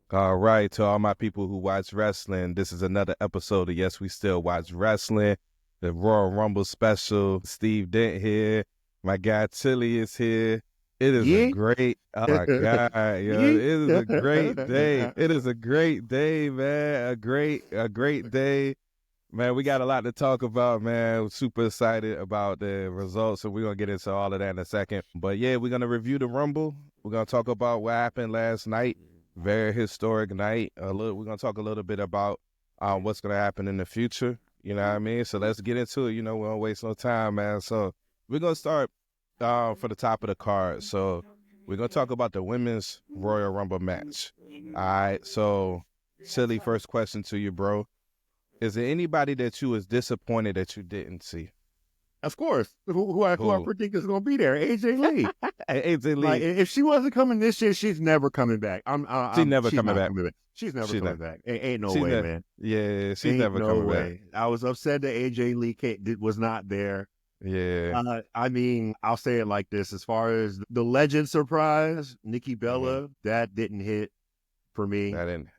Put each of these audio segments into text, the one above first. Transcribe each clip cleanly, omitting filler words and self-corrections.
All right, to all my people who watch wrestling, this is another episode of Yes, We Still Watch Wrestling, the Royal Rumble special. Steve Dent here. My guy Tilly is here. It is a Yeah. great, oh my God, yo, it Yeah. is a great day. It is a great day, man. A great day. Man, we got a lot to talk about, man. We're super excited about the results, so we're going to get into all of that in a second. But yeah, we're going to review the Rumble. We're going to talk about what happened last night. Very historic night. We're going to talk a little bit about what's going to happen in the future. You know what I mean? So let's get into it. You know, we don't waste no time, man. So we're going to start for the top of the card. So we're going to talk about the Women's Royal Rumble match. All right. So, silly first question to you, bro. Is there anybody that you was disappointed that you didn't see? Of course. Who I predict is going to be there? AJ Lee. AJ Lee. Like, if she wasn't coming this year, she's never coming back. She's never coming back. She's never coming back. Ain't no way, man. Yeah, she's never coming back. I was upset that AJ Lee was not there. Yeah. I mean, I'll say it like this. As far as the legend surprise, Nikki Bella, that didn't hit for me.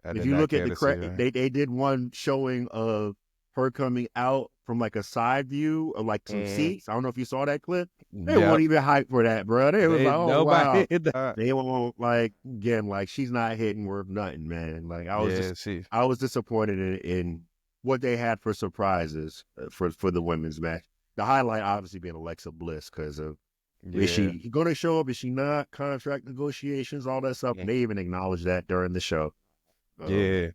If you look at the credit, they did one showing of her coming out from like a side view of like some seats. I don't know if you saw that clip. They weren't even hyped for that, bro. They was like, oh wow. They won't like again, like she's not hitting worth nothing, man. Like I was disappointed in what they had for surprises for the women's match. The highlight obviously being Alexa Bliss because of is she going to show up? Is she not? Contract negotiations, all that stuff. And they even acknowledged that during the show. Yeah.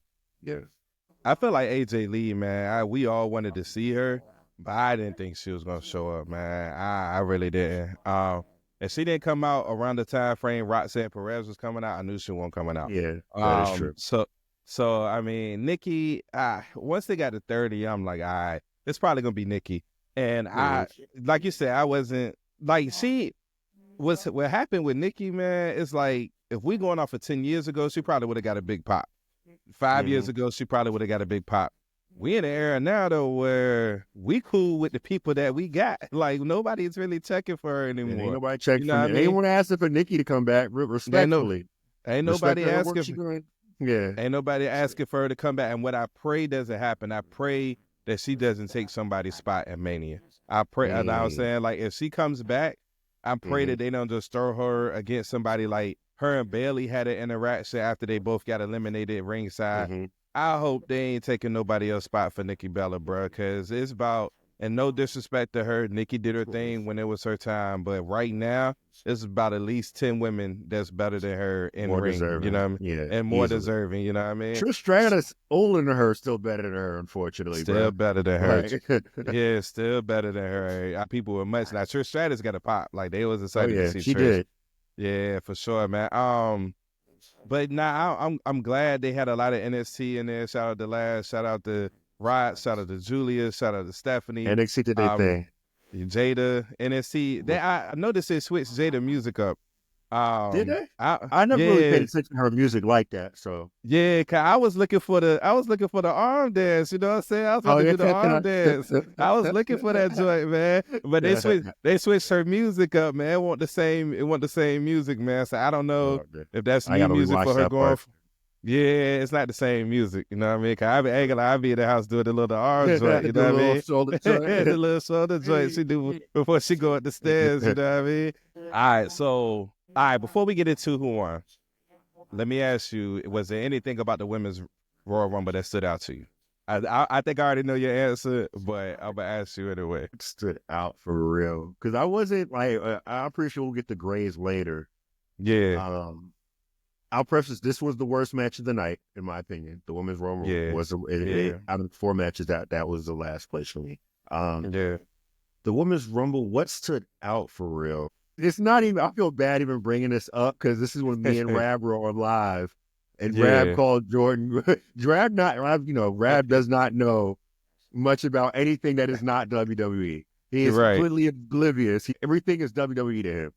I feel like AJ Lee, man. We all wanted to see her, but I didn't think she was going to show up, man. I really didn't. If she didn't come out around the time frame Roxanne Perez was coming out, I knew she wasn't coming out. Yeah, that is true. So I mean, Nikki, once they got to 30, I'm like, all right, it's probably going to be Nikki. And like you said, I wasn't, like, what happened with Nikki, man, is like, if we going off of 10 years ago, she probably would have got a big pop. 5 years ago, she probably would have got a big pop. We in an era now, though, where we cool with the people that we got. Like, nobody's really checking for her anymore. Ain't nobody checking for her. They ain't want to ask for Nikki to come back, respectfully. Ain't nobody asking. Ain't nobody asking for her to come back. And what I pray doesn't happen, I pray that she doesn't take somebody's spot at Mania. I pray, and I was saying, like, if she comes back, I pray that they don't just throw her against somebody like her and Bailey had an interaction after they both got eliminated ringside. I hope they ain't taking nobody else's spot for Nikki Bella, bro, because it's about, and no disrespect to her, Nikki did her thing when it was her time, but right now, it's about at least 10 women that's better than her in the ring, deserving. You know what I mean? And more deserving, you know what I mean? Trish Stratus, older than her, still better than her, unfortunately, Still better than her. Yeah, still better than her. People were much. Now, Trish Stratus got a pop. Like, they was excited to see she Trish. Did. Yeah, for sure, man. But now I'm glad they had a lot of NXT in there. Shout out to Laz, shout out to Rod, shout out to Julia, shout out to Stephanie. NXT did their thing. Jada, NXT. I noticed they switched Jada music up. Did they? I never really paid attention to her music like that. So yeah, cause I was looking for the arm dance. You know what I'm saying? I was looking to do the arm dance. I was looking for that joint, man. But they switched her music up, man. It want the same music, man. So I don't know if that's new music for her going. Yeah, it's not the same music. You know what I mean? Cause I be in the house doing the little arm joint. You know what I mean? The little shoulder joint she do before she go up the stairs. You know what I mean? All right, before we get into who won, let me ask you, was there anything about the Women's Royal Rumble that stood out to you? I think I already know your answer, but I'm going to ask you anyway. It stood out for real. Because I wasn't like, I'm pretty sure we'll get the grades later. Yeah. I'll preface, this was the worst match of the night, in my opinion. The Women's Royal Rumble was, out of the 4 matches, that was the last place for me. The Women's Rumble, what stood out for real? It's not even, I feel bad even bringing this up because this is when me and Rab were on live and Rab called Jordan. Rab does not know much about anything that is not WWE. He is completely oblivious. Everything is WWE to him.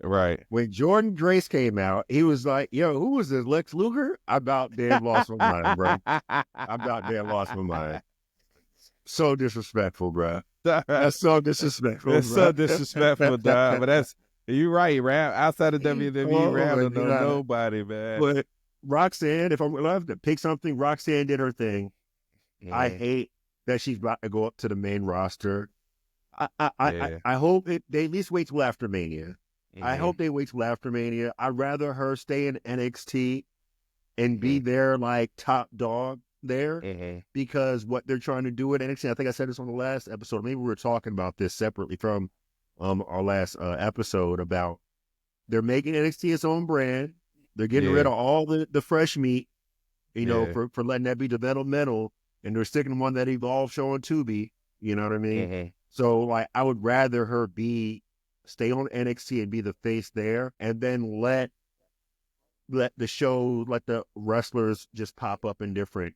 Right. When Jordan Grace came out, he was like, yo, who was this, Lex Luger? I about damn lost my mind, bro. I about damn lost my mind. So disrespectful, bro. That's so disrespectful. It's so disrespectful, dog. But you're right, Rab. Outside of WWE, Rab don't know nobody, man. Roxanne, if I'm allowed to pick something, Roxanne did her thing. Mm-hmm. I hate that she's about to go up to the main roster. I hope they at least wait till after Mania. Mm-hmm. I hope they wait till after Mania. I'd rather her stay in NXT and be their like top dog there, because what they're trying to do at NXT, I think I said this on the last episode. Maybe we were talking about this separately from our last episode about they're making NXT its own brand. They're getting rid of all the fresh meat, you know, for letting that be developmental, and they're sticking one that evolved show on Tubi. You know what I mean? So like, I would rather her stay on NXT and be the face there, and then let the show, let the wrestlers just pop up in different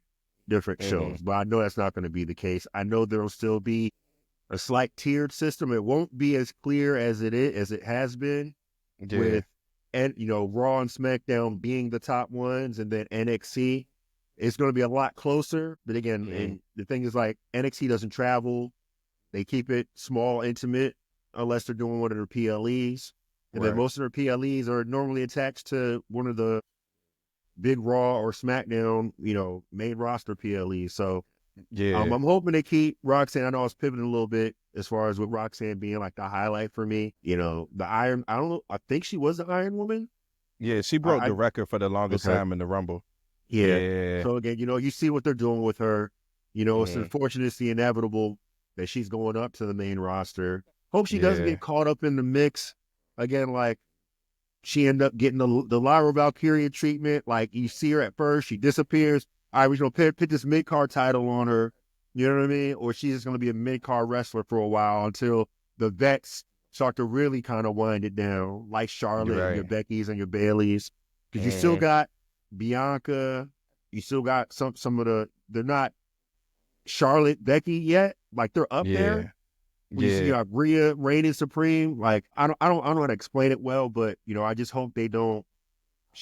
shows. But I know that's not going to be the case. I know there'll still be a slight tiered system. It won't be as clear as it has been with, and you know, Raw and SmackDown being the top ones, and then NXT. It's going to be a lot closer. But again, and the thing is, like, NXT doesn't travel. They keep it small, intimate, unless they're doing one of their PLEs. And then most of their PLEs are normally attached to one of the big Raw or SmackDown, you know, main roster PLEs. So I'm hoping they keep Roxanne. I know I was pivoting a little bit as far as with Roxanne being like the highlight for me. You know, I don't know. I think she was the Iron Woman. Yeah, she broke the record for the longest time in the Rumble. Yeah. So again, you know, you see what they're doing with her. You know, it's unfortunate, it's the inevitable that she's going up to the main roster. Hope she doesn't get caught up in the mix. Again, like, she ended up getting the Lyra Valkyria treatment. Like, you see her at first, she disappears. All right, we're going to put this mid-card title on her. You know what I mean? Or she's just going to be a mid-card wrestler for a while until the vets start to really kind of wind it down, like Charlotte and your Beckys and your Baileys. Because you still got Bianca. You still got some of they're not Charlotte, Becky yet. Like, they're up there. You see, Rhea reigning supreme. Like, I don't know how to explain it well, but you know, I just hope she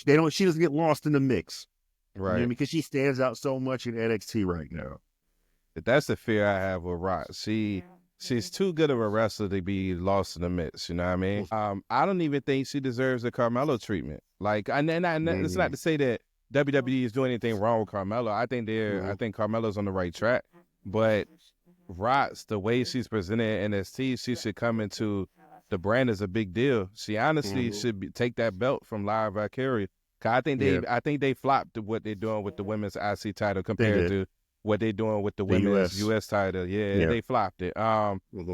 doesn't get lost in the mix, right? You know, because she stands out so much in NXT right now. That's the fear I have with Rock. She's too good of a wrestler to be lost in the mix. You know what I mean? I don't even think she deserves the Carmelo treatment. Like, it's not to say that WWE is doing anything wrong with Carmelo. I think I think Carmelo's on the right track, but Rots, the way she's presented in NXT, she should come into the brand as a big deal. She honestly should take that belt from Lyra Valkyria. I think they flopped what they're doing with the women's IC title compared to what they're doing with the women's US title. Yeah, they flopped it.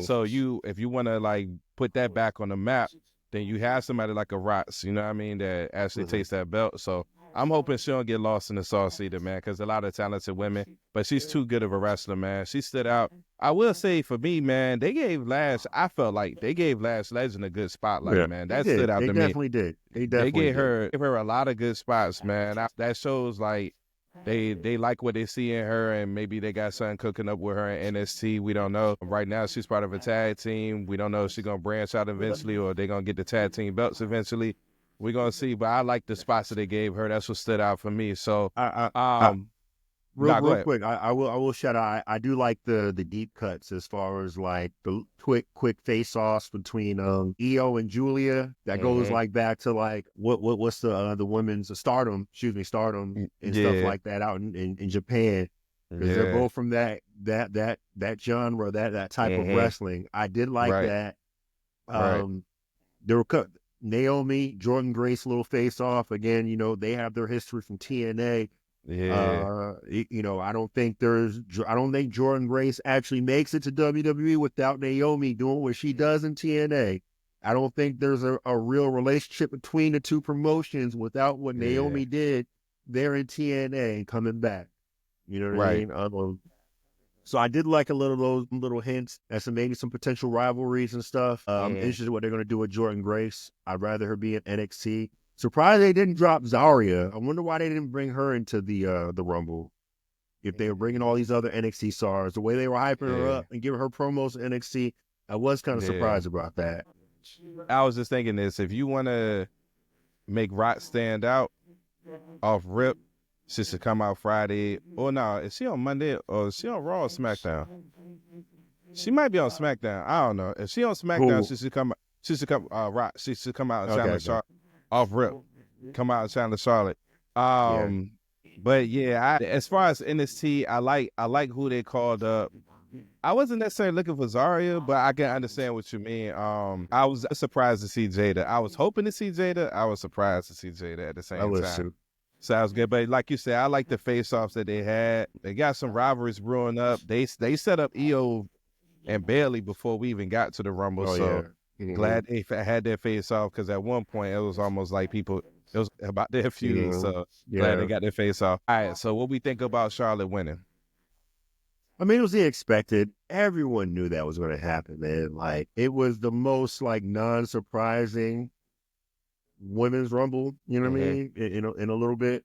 So if you want to like put that back on the map, then you have somebody like a Rots, you know what I mean, that actually takes that belt. So I'm hoping she don't get lost in the sauce either, man, because a lot of talented women, but she's too good of a wrestler, man. She stood out. I will say, for me, man, I felt like they gave Lash Legend a good spotlight, man. That stood out to me. They definitely did. They gave her a lot of good spots, man. That shows like they like what they see in her, and maybe they got something cooking up with her in NXT. We don't know. Right now, she's part of a tag team. We don't know if she's going to branch out eventually or they're going to get the tag team belts eventually. We're going to see, but I like the spots that they gave her. That's what stood out for me. So, real quick, I will shout out. I do like the deep cuts as far as like the quick face-offs between Io and Julia. That goes like back to like what's the women's Stardom and stuff like that out in Japan, because they're both from that genre, that type of wrestling. I did like that. There were Naomi, Jordynne Grace, little face off again. You know, they have their history from TNA. You know, I don't think Jordynne Grace actually makes it to WWE without Naomi doing what she does in TNA. I don't think there's a real relationship between the two promotions without what Naomi did there in TNA and coming back. You know what I mean? So I did like those little hints as to maybe some potential rivalries and stuff. I'm interested in what they're going to do with Jordynne Grace. I'd rather her be in NXT. Surprised they didn't drop Zarya. I wonder why they didn't bring her into the Rumble. If they were bringing all these other NXT stars, the way they were hyping her up and giving her promos to NXT, I was kind of surprised about that. I was just thinking this: if you want to make Rock stand out off rip, she should come out Friday. Or no, is she on Monday or is she on Raw or SmackDown? She might be on SmackDown. I don't know. If she on SmackDown, she should come. Rock. She should come out and challenge Charlotte off rip. Come out and challenge Charlotte. But yeah, as far as NXT, I like who they called up. I wasn't necessarily looking for Zarya, but I can understand what you mean. I was surprised to see Jada. I was hoping to see Jada. I was surprised to see Jada at the same time. Sounds good. But like you said, I like the face-offs that they had. They got some rivalries brewing up. They set up Io and Bayley before we even got to the Rumble. Glad they had their face-off, because at one point it was almost like it was about their feud. So glad they got their face-off. All right, so what we think about Charlotte winning? I mean, it was the expected. Everyone knew that was going to happen, man. Like, it was the most, like, non-surprising women's Rumble, you know what I mean, in a little bit.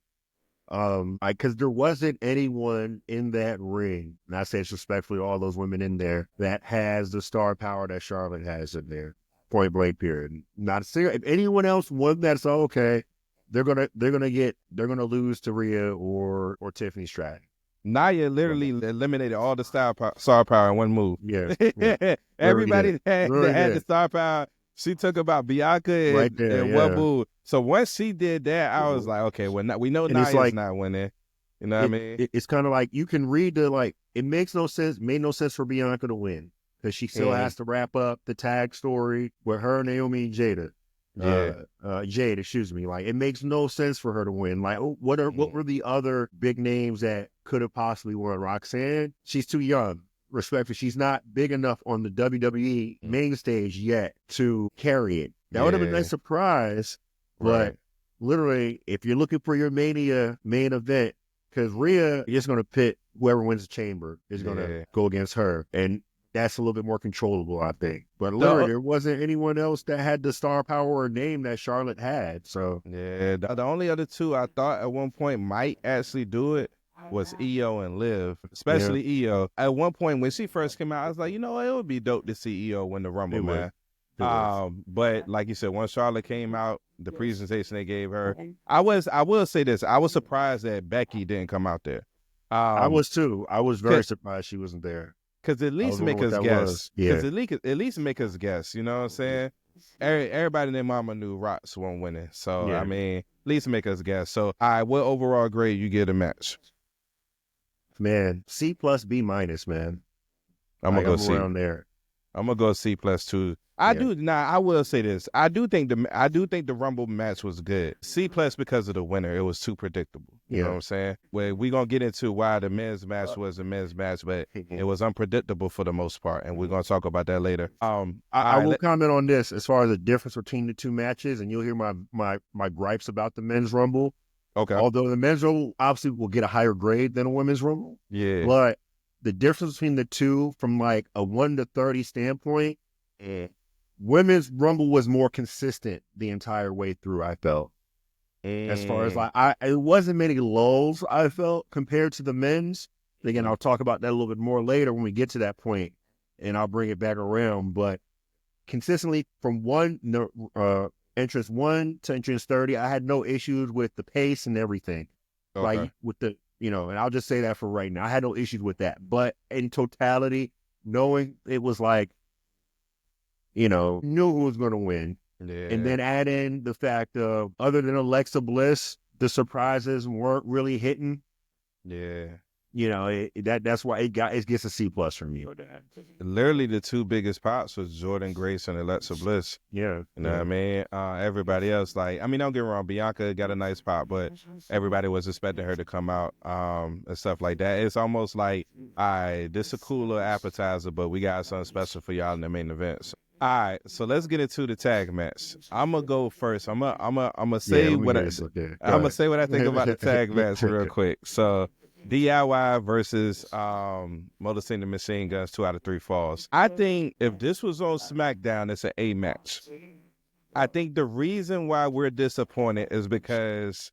Because there wasn't anyone in that ring, and I say this respectfully, all those women in there, that has the star power that Charlotte has in there. Point blank period. Not serious. If anyone else won that, so okay, they're gonna lose to Rhea or Tiffany Stratton. Nia literally eliminated all the star power in one move. Yeah. Everybody that had the star power, she took about Bianca and one move. So once she did that, I was like, okay, we know Nia's not winning. You know what I mean? It's kind of like, you can read it made no sense for Bianca to win, because she still has to wrap up the tag story with her, Naomi, and Jade, excuse me. Like, it makes no sense for her to win. Like, what were the other big names that could have possibly won? Roxanne, she's too young. Respectfully, she's not big enough on the WWE main stage yet to carry it. That would have been a nice surprise. But literally, if you're looking for your Mania main event, because Rhea is going to pit whoever wins the chamber is going to go against her. And that's a little bit more controllable, I think. But literally, there wasn't anyone else that had the star power or name that Charlotte had. So the only other two I thought at one point might actually do it was Io and Liv, especially Io. At one point when she first came out, I was like, you know what, it would be dope to see Io win the Rumble, man. But like you said, once Charlotte came out, the presentation they gave her, I will say this, I was surprised that Becky didn't come out there. I was too. I was very surprised she wasn't there. Because at least make us guess. Because at least make us guess. You know what I'm saying? Everybody and their mama knew Rox won't win it. So, I mean, at least make us guess. So, all right, what overall grade you give the match? Man, C plus B minus, man. I'm going to go C. Around there. I'm going to go C plus 2. I will say this. I do think the Rumble match was good. C plus because of the winner. It was too predictable. You know what I'm saying? Well, we're going to get into why the men's match was a men's match, but it was unpredictable for the most part, and we're going to talk about that later. I will comment on this as far as the difference between the two matches, and you'll hear my gripes about the men's Rumble. Okay. Although the men's Rumble obviously will get a higher grade than a women's Rumble. Yeah. But the difference between the two from like a 1 to 30 standpoint, women's Rumble was more consistent the entire way through, I felt. As far as it wasn't many lulls, I felt, compared to the men's. Again, I'll talk about that a little bit more later when we get to that point, and I'll bring it back around. But consistently from entrance 1 to entrance 30, I had no issues with the pace and everything. Okay. Like with the, and I'll just say that for right now. I had no issues with that. But in totality, knowing it was like, knew who was going to win. Yeah. And then add in the fact of, other than Alexa Bliss, the surprises weren't really hitting. Yeah. That's why it gets a C plus from me. Literally the two biggest pops was Jordynne Grace and Alexa Bliss. Yeah. You know what I mean? Everybody else, don't get me wrong, Bianca got a nice pop, but everybody was expecting her to come out and stuff like that. It's almost like, all right, this is a cool little appetizer, but we got something special for y'all in the main event. All right, so let's get into the tag match. I'm gonna go first. I'm gonna say what I think about the tag match real quick. So, DIY versus Motor City Machine Guns, 2 out of 3 falls. I think if this was on SmackDown, it's an A match. I think the reason why we're disappointed is because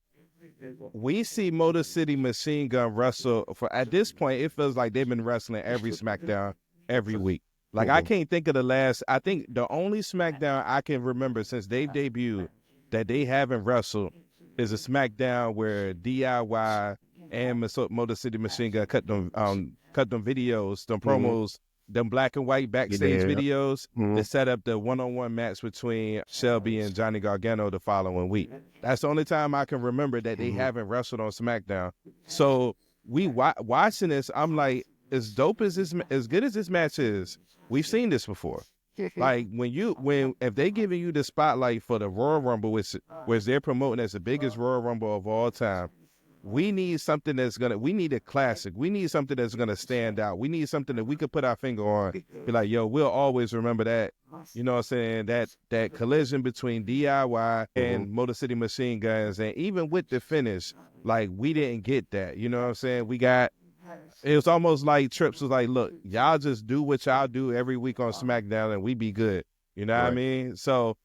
we see Motor City Machine Gun wrestle at this point, it feels like they've been wrestling every SmackDown every week. I can't think of I think the only SmackDown I can remember since they've debuted that they haven't wrestled is a SmackDown where DIY and Motor City Machine Gun cut them videos, them promos them black and white backstage videos that set up the one-on-one match between Shelby and Johnny Gargano the following week. That's the only time I can remember that they haven't wrestled on SmackDown. So we watching this, I'm like, as dope as this, as good as this match is, we've seen this before. Like if they giving you the spotlight for the Royal Rumble, which they're promoting as the biggest Royal Rumble of all time, we need something we need a classic. We need something that's gonna stand out. We need something that we could put our finger on. Be like, yo, we'll always remember that. You know what I'm saying? That collision between DIY and Motor City Machine Guns, and even with the finish, like we didn't get that. You know what I'm saying? It was almost like Trips was like, look, y'all just do what y'all do every week on SmackDown and we be good. You know what I mean? So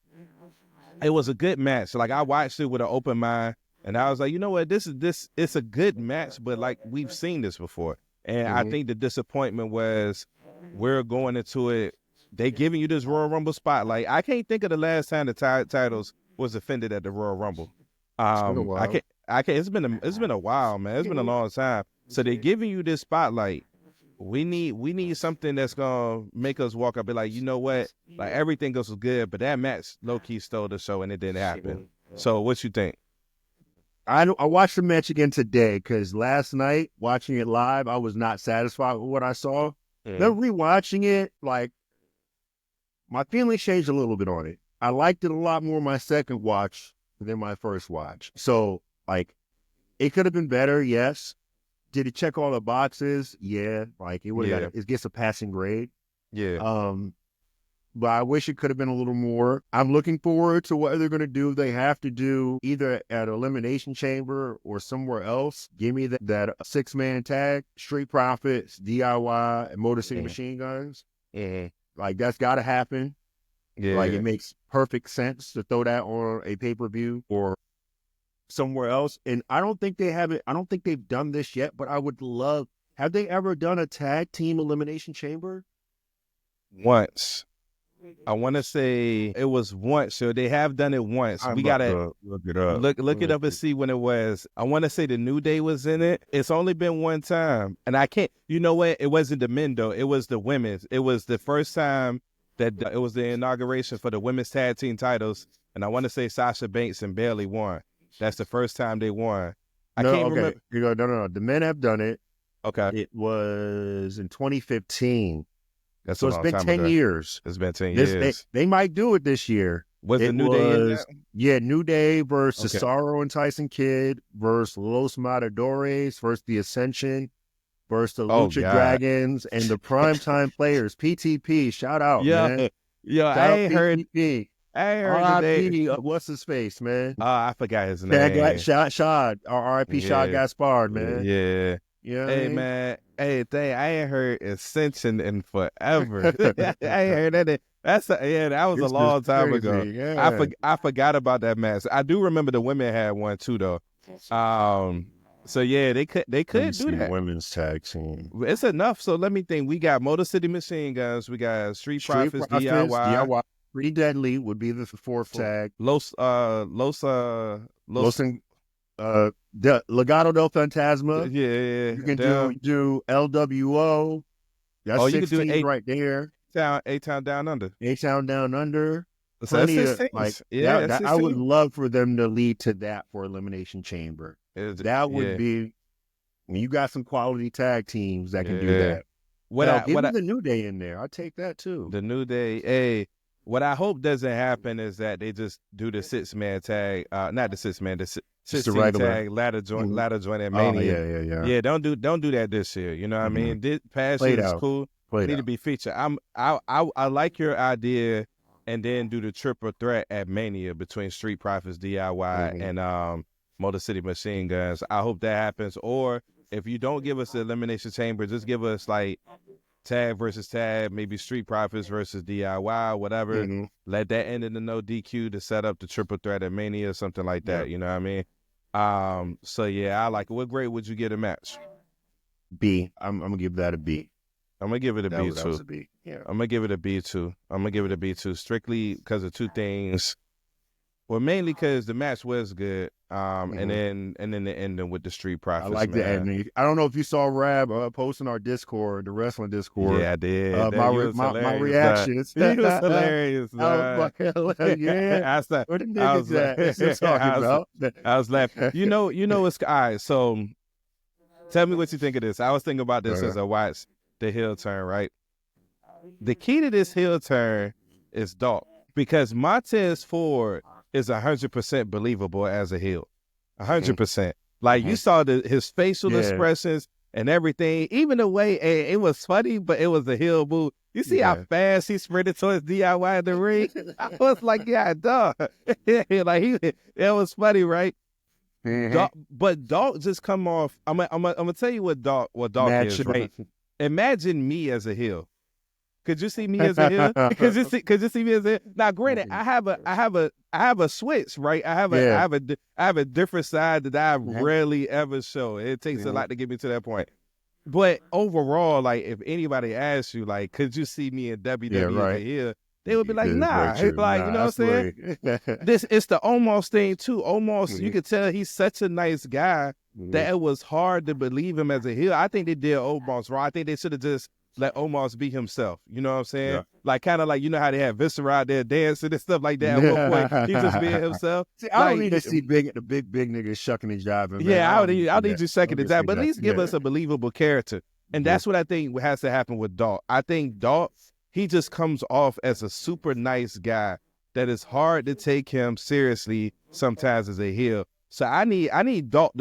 it was a good match. Like I watched it with an open mind and I was like, you know what, it's a good match, but like we've seen this before. And I think the disappointment was we're going into it, they giving you this Royal Rumble spotlight. I can't think of the last time the titles was defended at the Royal Rumble. It's been a while, man. It's been a long time. So they're giving you this spotlight. We need something that's gonna make us walk up and be like, you know what? Like everything goes good, but that match low key stole the show and it didn't happen. So what you think? I watched the match again today because last night watching it live, I was not satisfied with what I saw. Then rewatching it, like my feelings changed a little bit on it. I liked it a lot more my second watch than my first watch. So like, it could have been better, yes. Did it check all the boxes? Yeah. Like it gets a passing grade. Yeah. But I wish it could have been a little more. I'm looking forward to what they're going to do. They have to do either at Elimination Chamber or somewhere else. Give me that 6-man tag, Street Profits, DIY, and Motor City Machine Guns. Like that's got to happen. Yeah. Like it makes perfect sense to throw that on a pay-per-view or somewhere else. And I don't think they have it. I don't think they've done this yet, but I would love, have they ever done a tag team elimination chamber? Once. I want to say it was once. So they have done it once. We got to look it up. Look it up and see when it was. I want to say the New Day was in it. It's only been one time. And I can't, you know what? It wasn't the men though. It was the women's. It was the first time that it was the inauguration for the women's tag team titles. And I want to say Sasha Banks and Bayley won. That's the first time they won. I can't remember. You go, no. The men have done it. Okay. It was in 2015. That's so it's been 10 years. It's been 10 years. They might do it this year. Was the New Day in that? Yeah, New Day versus Cesaro and Tyson Kidd versus Los Matadores versus the Ascension versus the Lucha Dragons and the Primetime Players. PTP, shout out, man. Yeah, I ain't heard today. What's his face, man? I forgot his name. Shad, R.I.P. Shad Gaspard, man. Yeah. Yeah. Hey, man. Hey, I ain't heard Ascension in forever. I ain't heard that. That was a long time ago. Yeah. I forgot about that match. I do remember the women had one too, though. So yeah, they could do that. Women's tag team. It's enough. So let me think. We got Motor City Machine Guns. We got Street Profits, DIY. Pretty Deadly would be the fourth tag. Legado del Fantasma. Yeah. You can do LWO. That's 16 you can do right there. A-Town Down Under. A-Town Down Under. Plenty of, I would love for them to lead to that for Elimination Chamber. That would be, you got some quality tag teams that can do that. Give me the New Day in there. I'll take that too. The New Day. Hey, what I hope doesn't happen is that they just do the 6-man tag, not the 6-man, the 16 tag ladder joint at Mania. Yeah, don't do that this year. You know what I mean? This past year is cool. Need to be featured. I like your idea, and then do the triple threat at Mania between Street Profits, DIY, and Motor City Machine Guns. I hope that happens. Or if you don't give us the Elimination Chamber, just give us like tag versus tag, maybe Street Profits versus DIY, whatever. Let that end in the no DQ to set up the triple threat at Mania or something like that. You know what I mean? So yeah, I like it. What grade would you get a match? B. I'm gonna give that a B. I'm gonna give it a B too. That was a B. Yeah. I'm gonna give it a B too. Strictly because of two things. Well, mainly because the match was good, and then the ending with the Street Profits. I like the ending. I don't know if you saw Rab posting our Discord, the wrestling Discord. Yeah, I did. My reactions. He was hilarious. I was like, yeah. Where the niggas at? I was laughing. You know, it's all right. So, tell me what you think of this. I was thinking about this as I watched the heel turn. Right. The key to this heel turn is Dolph, because Montez Ford is 100% believable as a heel, 100%. Like you saw his facial expressions and everything, even the way it was funny, but it was a heel move. You see how fast he sprinted towards DIY in the ring? I was like, yeah, duh. It was funny, right? But Dolph just come off. I'm gonna tell you what Dolph is, right? Imagine me as a heel. Could you see me as a heel? Could you see me as a heel? Now, granted, I have a switch, right? I have a different side that I rarely ever show. It takes a lot to get me to that point. But overall, like, if anybody asks you, like, could you see me in WWE as a heel? They would be like, nah. It's like, you know what I'm saying? It's the Omos thing too. Omos, you could tell he's such a nice guy that it was hard to believe him as a heel. I think they did Omos wrong. I think they should have just let Omos be himself. You know what I'm saying? Yeah. Like, kind of like, you know how they have Viscera out there dancing and stuff like that. At one point, he just being himself. See, I don't need to see the big niggas shucking and jiving. Yeah, I need you shucking and jiving, but at least give us a believable character. And that's what I think has to happen with Dolph. I think Dolph, he just comes off as a super nice guy that is hard to take him seriously sometimes as a heel. So I need Dolph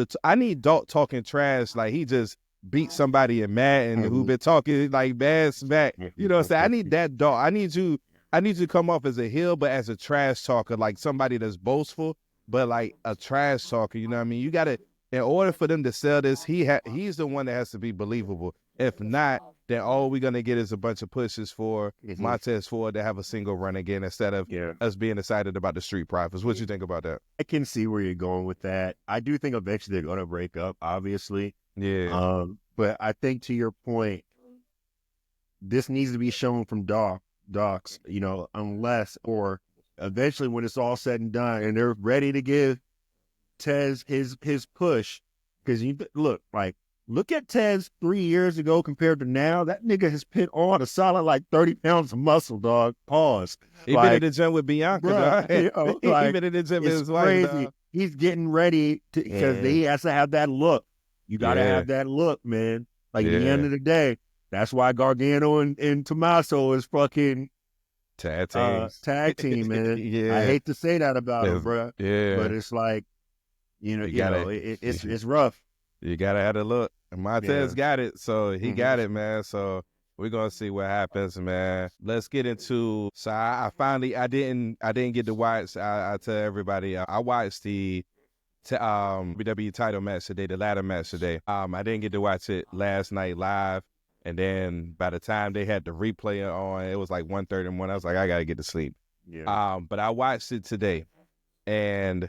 talking trash like he just beat somebody in Madden who been talking like bad smack. You know what I'm saying? I need that Dolph. I need you to come off as a heel, but as a trash talker, like somebody that's boastful, but like a trash talker. You know what I mean? You got to, in order for them to sell this, he's the one that has to be believable. If not, then all we're going to get is a bunch of pushes for Montez Ford to have a single run again instead of us being excited about the Street Profits. What you think about that? I can see where you're going with that. I do think eventually they're going to break up, obviously. Yeah. But I think to your point, this needs to be shown from Doc's, you know, unless or eventually when it's all said and done and they're ready to give Tez his push. Because look at Tez 3 years ago compared to now. That nigga has put on a solid like 30 pounds of muscle, dog. Pause. He been in the gym with Bianca, bruh, you know, he been in the gym with his wife. Crazy. He's getting ready because he has to have that look. You got to have that look, man. Like, at the end of the day, that's why Gargano and Tommaso is fucking tag team, man. I hate to say that about him, bro. Yeah. But it's like, it's rough. You got to have a look. And Montez got it, so he got it, man. So we're going to see what happens, man. Let's get into, so I didn't get to watch, I tell everybody, I watched the WWE title match today, the ladder match today. I didn't get to watch it last night live, and then by the time they had the replay on, it was like 1:30 in the morning. I was like, I gotta get to sleep. Yeah. But I watched it today, and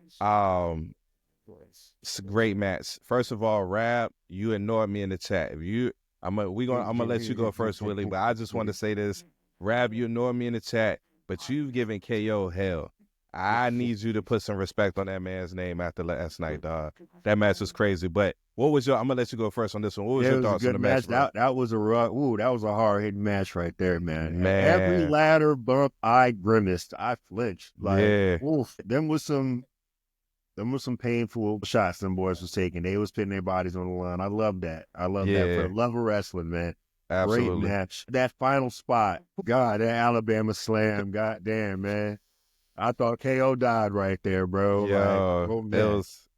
it's a great match. First of all, Rab, you ignored me in the chat. I'm gonna let you go first, Willie. But I just want to say this, Rab, you ignored me in the chat, but you've given KO hell. I need you to put some respect on that man's name after last night, dog. That match was crazy. But what was I'm gonna let you go first on this one. What was your thoughts on the match? That was that was a hard-hitting match right there, man. Every ladder bump, I grimaced. I flinched. Oof. Them was some painful shots them boys was taking. They was putting their bodies on the line. I love that. I love that. For the love of wrestling, man. Absolutely. Great match. That final spot. God, that Alabama slam. God damn, man. I thought KO died right there, bro. Last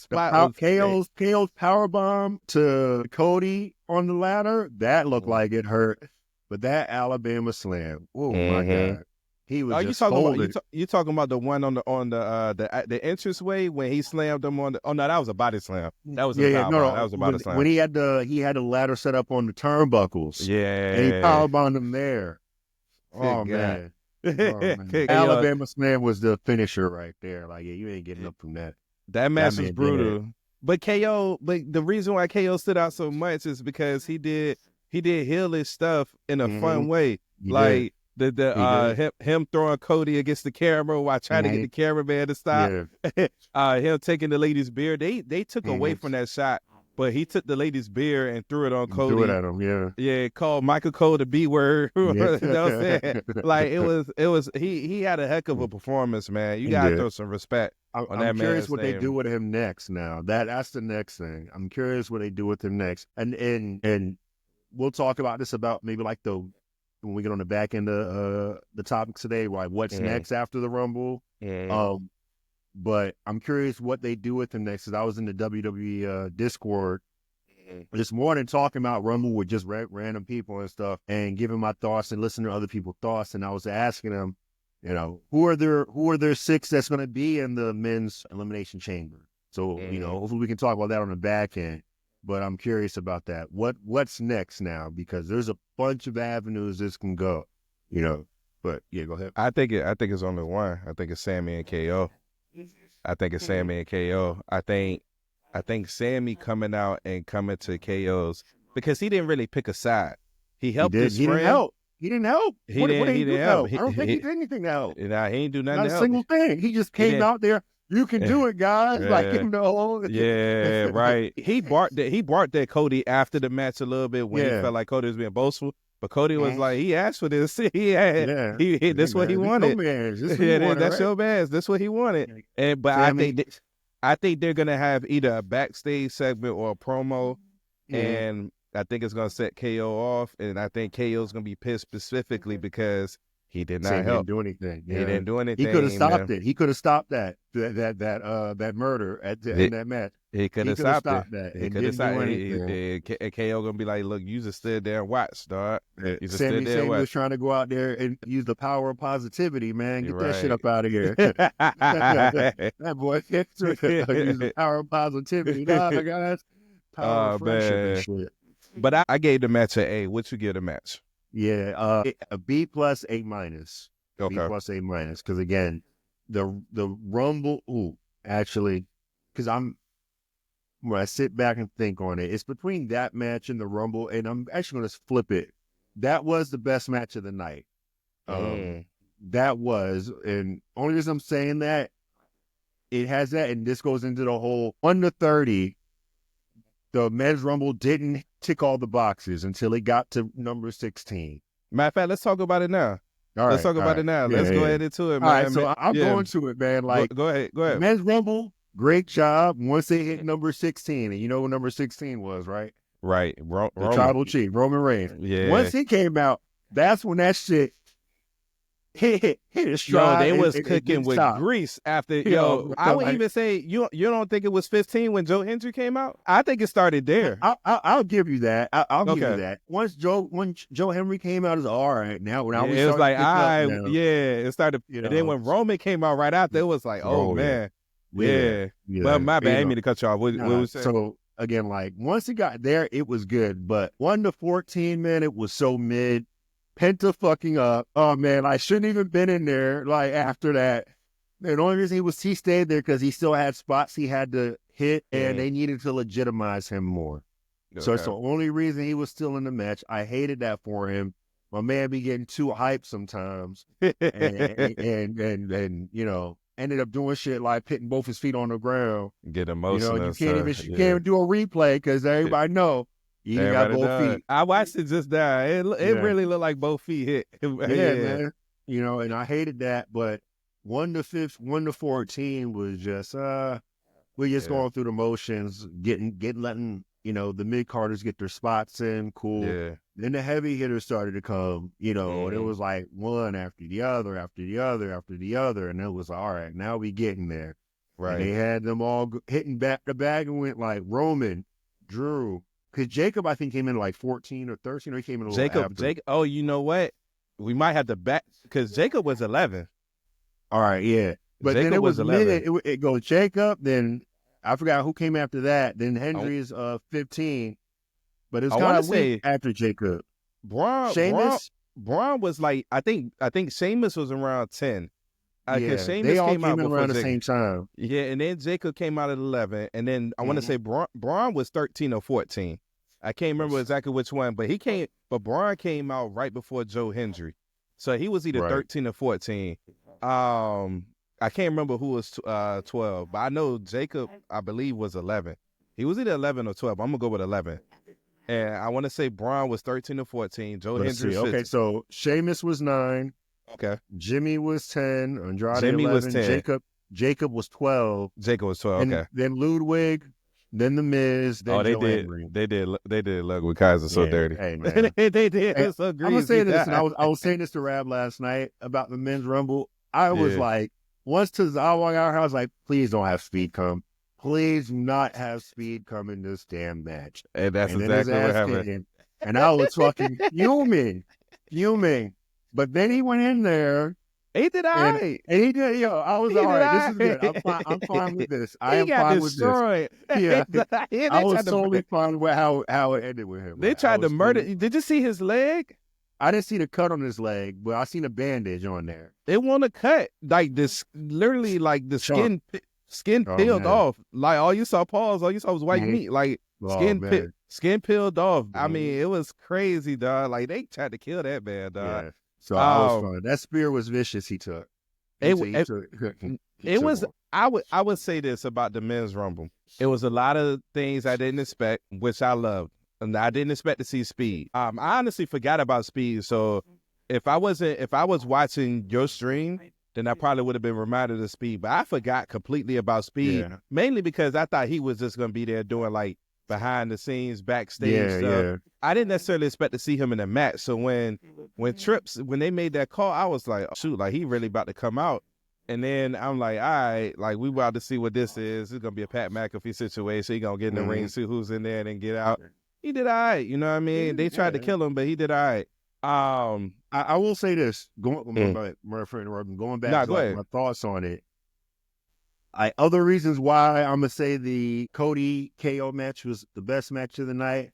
spot. KO's powerbomb to Cody on the ladder, that looked like it hurt. But that Alabama slam, oh my God. He was you talking about the one on the entranceway when he slammed him on the? Oh no, that was a body slam. That was that was a body slam. When he had the ladder set up on the turnbuckles. Yeah, and he powerbombed him there. Oh man. Alabama slam was the finisher right there. Like, you ain't getting up from that. That match was brutal. But the reason why KO stood out so much is because he did heelish stuff in a fun way. Him throwing Cody against the camera while trying to get the cameraman to stop. Yeah. Him taking the lady's beer. They took away from that shot, but he took the lady's beer and threw it on Cody. Threw it at him, yeah. Yeah, called Michael Cole the B word. You know what I'm saying? Like it was he had a heck of a performance, man. You gotta throw some respect. I'm curious what they do with him next now. That's the next thing. I'm curious what they do with him next. And we'll talk about this about maybe like when we get on the back end of the topics today, like what's next after the Rumble. But I'm curious what they do with him next, because I was in the WWE Discord this morning talking about Rumble with just random people and stuff, and giving my thoughts and listening to other people's thoughts. And I was asking them, you know, who are their 6 that's going to be in the men's elimination chamber? So, you know, hopefully we can talk about that on the back end. But I'm curious about that. What's next now? Because there's a bunch of avenues this can go, you know. But yeah, go ahead. I think it's only one. I think it's Sammy and KO. I think it's Sammy and KO. I think Sammy coming out and coming to KO's, because he didn't really pick a side. He helped his friend. He didn't help. He didn't help. I don't think he did anything to help. Nah, he ain't do nothing to help. Not a single thing. He just came out there. You can do it, guys. Yeah. Like, you know. Yeah, right. He barked at Cody after the match a little bit when he felt like Cody was being boastful. But Cody was like, he asked for this. That's what he wanted. That's your man. That's what he wanted. I think they're gonna have either a backstage segment or a promo, and I think it's gonna set KO off. And I think KO's gonna be pissed specifically because he did not help. He didn't do anything. He didn't do anything. He could have stopped it. He could have stopped that murder in that match. He could have stopped that. He could have stopped it. KO gonna be like, look, you just stood there and watched, dog. Sammy was trying to go out there and use the power of positivity, man. Get that shit up out of here. That boy use the power of positivity. Nah, guys. Power of friendship and shit. But I gave the match an A. What you give the match? Yeah, a B plus, A minus. Okay. B plus, A minus. Because again, the Rumble, actually, because when I sit back and think on it, it's between that match and the Rumble, and I'm actually going to flip it. That was the best match of the night. That was, and only reason I'm saying that, it has that, and this goes into the whole 1 to 30. The men's Rumble didn't tick all the boxes until it got to number 16. Matter of fact, let's talk about it now. Let's talk about it now. Let's go ahead into it, man. All right, so I'm going to it, man. Like, go ahead. Men's Rumble, great job. Once they hit number 16, and you know what number 16 was, right? Right. The Tribal Chief, Roman Reigns. Yeah. Once he came out, that's when that shit hit his stride. They was cooking with grease after. I would even say you don't think it was 15 when Joe Hendry came out? I think it started there. I'll give you that. I'll give you that. Once Joe Henry came out, it was all right. Now when it was like, it started. And then when Roman came out right after, it was like, man, yeah. But my bad, I didn't mean to cut you off. What was that? So again, like once it got there, it was good. But 1 to 14, man, it was so mid. Penta fucking up. Oh man, I shouldn't even been in there. Like after that, the only reason he stayed there because he still had spots he had to hit, and they needed to legitimize him more. Okay. So it's the only reason he was still in the match. I hated that for him. My man be getting too hyped sometimes, and you know, ended up doing shit like putting both his feet on the ground. Get emotional. You know, you can't even do a replay because everybody know. You got both feet. I watched it just now. It really looked like both feet hit. Man. You know, and I hated that. But 1 to 14 was just we're just going through the motions, letting the mid carders get their spots in. Cool. Yeah. Then the heavy hitters started to come. And it was like one after the other, after the other, after the other, and it was all right. Now we getting there. Right. And they had them all hitting back to back and went like Roman, Drew. Because Jacob, I think, came in like 14 or 13, or he came in a little after. Jacob, oh, you know what? We might have to back, because Jacob was 11. All right, yeah. But Jacob then it was 11. It goes Jacob, then I forgot who came after that. Then Hendry is 15. But it's kind of weak after Jacob. Braun was like, I think Sheamus was around 10. They all came out around the same time. Yeah, and then Jacob came out at 11, and then I want to say Braun was 13 or 14. I can't remember exactly which one, but Braun came out right before Joe Hendry. So he was either 13 or 14. I can't remember who was 12, but I know Jacob, I believe, was 11. He was either 11 or 12. I'm going to go with 11. And I want to say Braun was 13 or 14. Joe Hendry was 15. Okay, so Sheamus was 9. Okay. Jimmy was 10. Andrade Jimmy 11. was 10. Jacob was 12. Jacob was 12, and okay. Then Ludwig, then The Miz, then Joe Hendry. They did Ludwig Kaiser so dirty. Hey, man. they did. Hey, so greasy. I'm going to say this, and I was saying this to Rab last night about the men's Rumble. I was like, once Tozawa got here, I was like, please don't have Speed come. Please do not have Speed come in this damn match. And that's exactly what happened. And I was fucking fuming. But then he went in there. He did all right. And he did, I was all right. This is good. I'm fine with this. I am fine with this. Yeah. I was totally fine with how it ended with him. They tried to murder. Did you see his leg? I didn't see the cut on his leg, but I seen a bandage on there. It wasn't a cut. Like this, literally, like the skin peeled off. Like all you saw was white meat. Like skin peeled off. I mean, it was crazy, dog. Like they tried to kill that man, dog. Yeah. So I was fun. That spear was vicious. He took. I would say this about the men's Rumble. It was a lot of things I didn't expect, which I loved. And I didn't expect to see Speed. I honestly forgot about Speed. So if I was watching your stream, then I probably would have been reminded of Speed. But I forgot completely about Speed, mainly because I thought he was just going to be there doing like behind the scenes, backstage stuff. Yeah. I didn't necessarily expect to see him in a match. So when they made that call, I was like, oh, shoot, like he really about to come out. And then I'm like, all right, like we about to see what this is. It's going to be a Pat McAfee situation. He going to get in the ring, see who's in there, and then get out. He did all right, you know what I mean? They tried to kill him, but he did all right. I will say this, going back to my thoughts on it. Other reasons why I'm gonna say the Cody KO match was the best match of the night.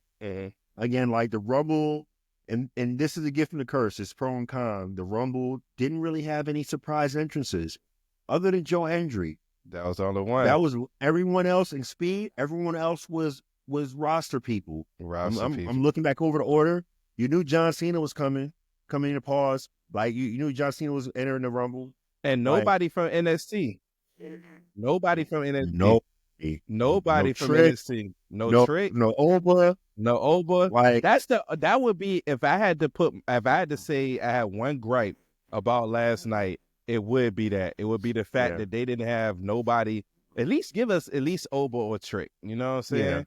Again, like the Rumble, and this is a gift and a curse. It's pro and con. The Rumble didn't really have any surprise entrances, other than Joe Hendry. That was the only one. That was everyone else in Speed. Everyone else was roster people. I'm looking back over the order. You knew John Cena was coming in to pause. Like you knew John Cena was entering the Rumble. And nobody from NXT. Nobody from NXT. Nobody from NXT. No Trick. No Oba. No Oba. Like that would be if I had to say I had one gripe about last night, it would be that. It would be the fact that they didn't have nobody. At least give us at least Oba or Trick. You know what I'm saying?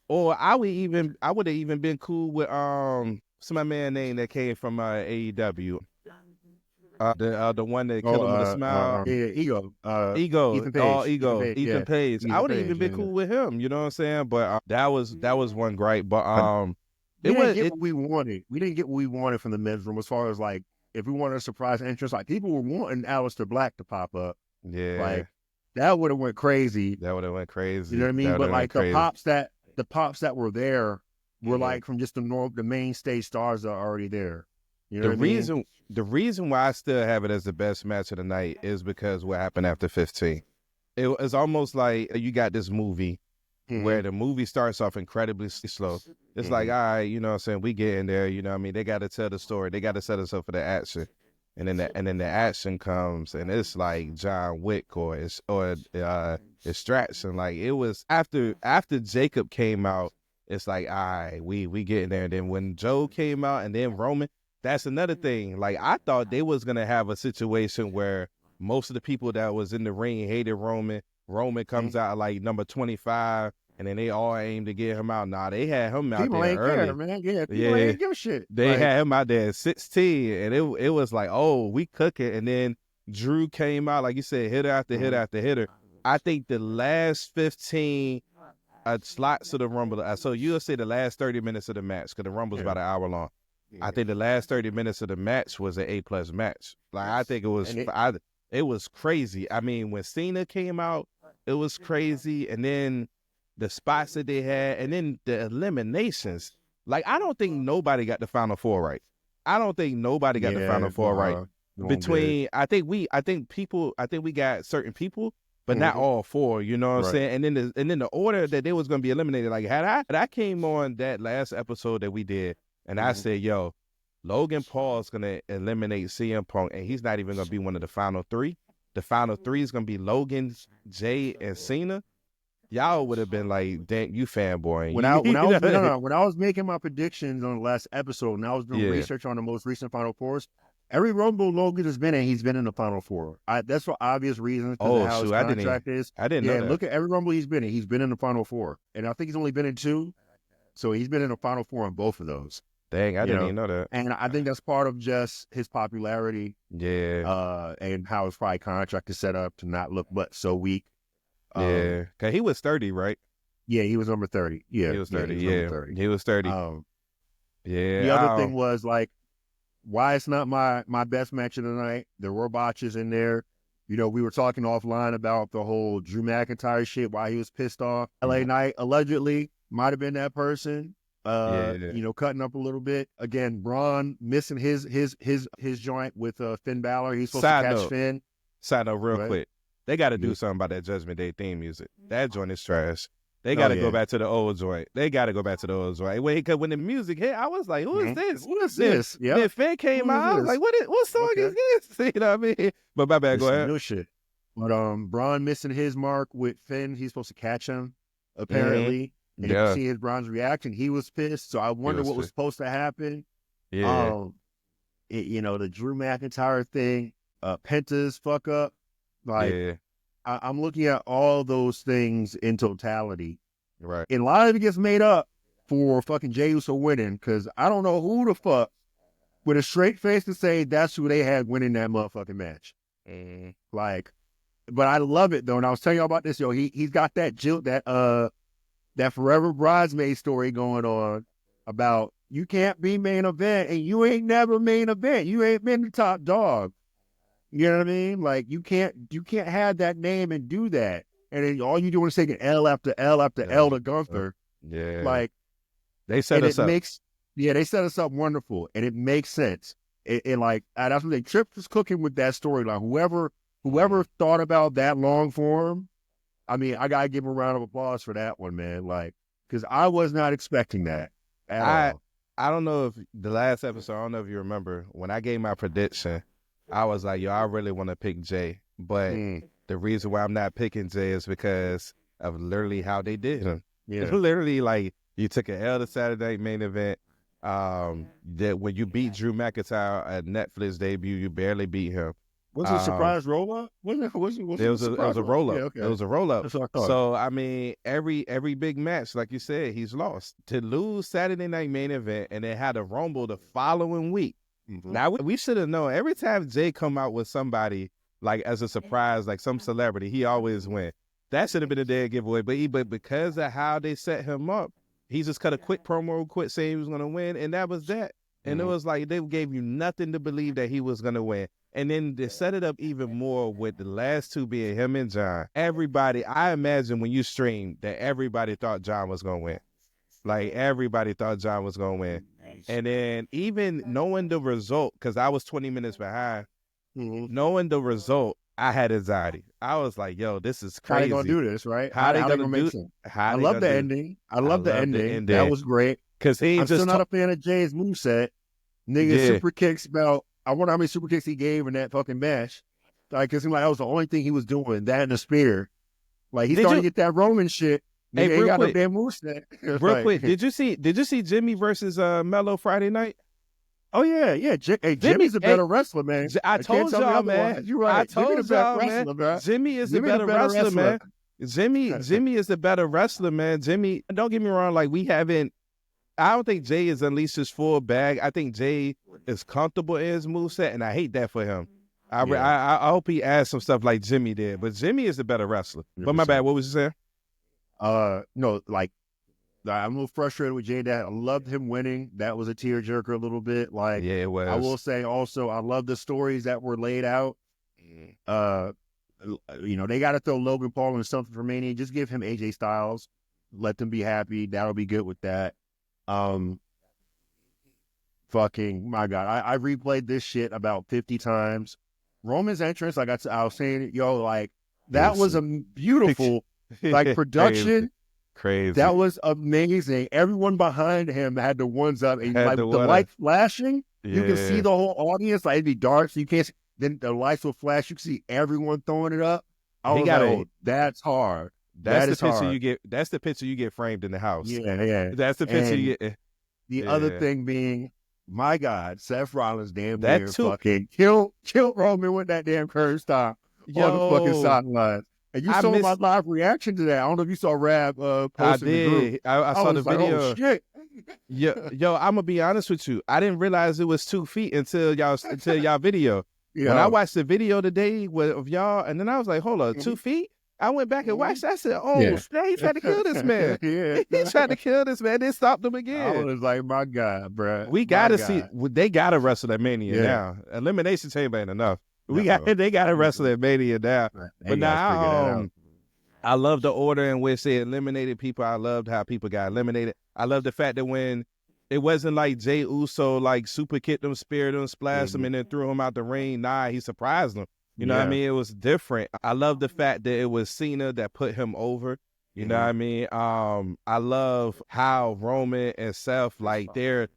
Or I would have even been cool with what's my man name that came from AEW. The one that killed him with a smile. Ethan Page. I would have even been cool with him. You know what I'm saying? But that was one gripe. But we didn't get what we wanted. We didn't get what we wanted from the men's room as far as like if we wanted a surprise entrance. Like people were wanting Aleister Black to pop up. Yeah. Like that would have went crazy. That would have went crazy. You know what I mean? But like the pops that were there were like from just the mainstay stars that are already there. You know the reason why I still have it as the best match of the night is because what happened after 15. It's almost like you got this movie where the movie starts off incredibly slow. It's like, all right, you know what I'm saying? We get in there, you know what I mean? They got to tell the story. They got to set us up for the action. And then the action comes, and it's like John Wick or Extraction. Like it was after Jacob came out, it's like, all right, we get in there. And then when Joe came out, and then Roman, that's another thing. Like I thought they was gonna have a situation where most of the people that was in the ring hated Roman. Roman comes out like number 25. And then they all aimed to get him out. Nah, they had him out there early. Care, man. People ain't give a shit. They had him out there at 16, and it was like, oh, we cooking. And then Drew came out, like you said, hitter after hitter after hitter. I think the last 15 slots of the Rumble. So you'll say the last 30 minutes of the match, because the Rumble's about an hour long. I think the last 30 minutes of the match was an A+ match. Like I think it was, it was crazy. I mean, when Cena came out, it was crazy, and then the spots that they had, and then the eliminations. Like, I don't think nobody got the Final Four right. I don't think nobody got the Final Four right. I think we got certain people, but not all four. You know what I'm saying? And then the order that they was gonna be eliminated. Like, had I came on that last episode that we did, and I said, yo, Logan Paul is going to eliminate CM Punk, and he's not even going to be one of the final three. The final three is going to be Logan, Jay, and Cena. Y'all would have been like, "Damn, you fanboy." When I was making my predictions on the last episode, and I was doing research on the most recent Final Fours, every Rumble Logan has been in, he's been in the Final Four. That's for obvious reasons. Oh, how his contract is. I didn't know that. Look at every Rumble he's been in. He's been in the Final Four, and I think he's only been in 2, so he's been in the Final Four in both of those. Dang, I didn't even know that. And I think that's part of just his popularity. Yeah. And how his probably contract is set up to not look but so weak. Yeah, because he was 30, right? Yeah, he was number 30. Yeah, he was 30. He was 30. The other thing was like, why it's not my best match of the night. There were botches in there. We were talking offline about the whole Drew McIntyre shit, why he was pissed off. LA Knight allegedly might have been that person. Cutting up a little bit. Again, Braun missing his joint with Finn Balor. He's supposed to catch Finn. Side note, real quick. They got to do something about that Judgment Day theme music. That joint is trash. They got to go back to the old joint. Wait, because when the music hit, I was like, who is this? What is this? Yeah. Then Finn came out. I was like, what song is this? You know what I mean? But my bad, go ahead. No shit. But Braun missing his mark with Finn. He's supposed to catch him, apparently. And you can see his Braun's reaction. He was pissed. So I wonder what was supposed to happen. Yeah. The Drew McIntyre thing, Penta's fuck up. Like, I'm looking at all those things in totality. Right. And a lot of it gets made up for fucking Jey Uso winning, because I don't know who the fuck with a straight face to say that's who they had winning that motherfucking match. But I love it though. And I was telling you about this, he's got that that Forever Bridesmaid story going on about you can't be main event and you ain't never main event. You ain't been the top dog. You know what I mean? Like you can't have that name and do that. And then all you do is take an L after L after L to Gunther. Yeah. Like they set us up. They set us up wonderful, and it makes sense. And that's what they Tripp was cooking with that storyline. Whoever thought about that long form, I mean, I gotta give him a round of applause for that one, man. Like, because I was not expecting that at all. I don't know if the last episode, I don't know if you remember, when I gave my prediction, I was like, I really want to pick Jay. But the reason why I'm not picking Jay is because of literally how they did him. Yeah. Literally, like, you took an L to Saturday main event. That when you beat Drew McIntyre at Netflix debut, you barely beat him. Was it a surprise roll-up? It was a roll-up. Yeah, okay. It was a roll-up. That's what I thought. So, I mean, every big match, like you said, he's lost. To lose Saturday night main event and then had a Rumble the following week. Mm-hmm. Now, we should have known. Every time Jay come out with somebody, like, as a surprise, like some celebrity, he always win. That should have been a dead giveaway. But because of how they set him up, he just cut a quick promo, quit saying he was going to win, and that was that. And it was like they gave you nothing to believe that he was going to win. And then they set it up even more with the last two being him and John. Everybody, I imagine when you streamed that everybody thought John was going to win. Like, everybody thought John was going to win. And then even knowing the result, because I was 20 minutes behind, knowing the result, I had anxiety. I was like, yo, this is crazy. How they going to do this, right? How they going to make sense? I love the ending. I love the ending. That was great. Because I'm still not a fan of Jay's moveset. Nigga, super kicks about, I wonder how many super kicks he gave in that fucking match. Like, because that was the only thing he was doing, that and the spear. Like, he's starting to get that Roman shit. Hey, he ain't got no damn moveset. Real quick, did you see Jimmy versus Melo Friday night? Oh, yeah. Jimmy's a better wrestler, man. I told y'all, man. You're right. I told y'all, man. Jimmy is the better wrestler, man. Jimmy is the better wrestler, man. Jimmy, don't get me wrong, like, I don't think Jay has unleashed his full bag. I think Jay is comfortable in his moveset, and I hate that for him. I hope he adds some stuff like Jimmy did, but Jimmy is the better wrestler. 100%. But my bad, what was you saying? No, like, I'm a little frustrated with Jay. That I loved him winning. That was a tearjerker a little bit. Like, yeah, it was. I will say also, I love the stories that were laid out. They got to throw Logan Paul in something for Mania. Just give him AJ Styles. Let them be happy. That'll be good with that. Fucking my God, I replayed this shit about 50 times. Roman's entrance, like I was saying, like, that was a beautiful, like, production. Crazy. That was amazing. Everyone behind him had the ones up, and like the light flashing. You can see the whole audience. Like, it'd be dark, so you can't see. Then the lights will flash. You can see everyone throwing it up. I was like, oh, that's hard. That's the picture you get. That's the picture you get framed in the house. Yeah. That's the picture you get. The other thing being, my God, Seth Rollins damn near fucking killed Roman with that damn curve stop on the fucking sideline. And you saw my live reaction to that. I don't know if you saw Rab post I in did. the group. I saw the video. Oh, shit. Yo, I'm gonna be honest with you. I didn't realize it was 2 feet until y'all video. Yeah. When I watched the video today of y'all, and then I was like, hold on, 2 feet? I went back and watched. I said, "Oh, he tried to kill this man. He tried to kill this man. They stopped him again." I was like, "My God, bro, we gotta see. They gotta wrestle at Mania now. Elimination Chamber ain't enough. They gotta wrestle at Mania now. But now, I love the order in which they eliminated people. I loved how people got eliminated. I love the fact that when it wasn't like Jey Uso like super kicked him, speared him, splashed him, and then threw him out the ring. Nah, he surprised him. You know what I mean? It was different. I love the fact that it was Cena that put him over. You know what I mean? I love how Roman and Seth, like their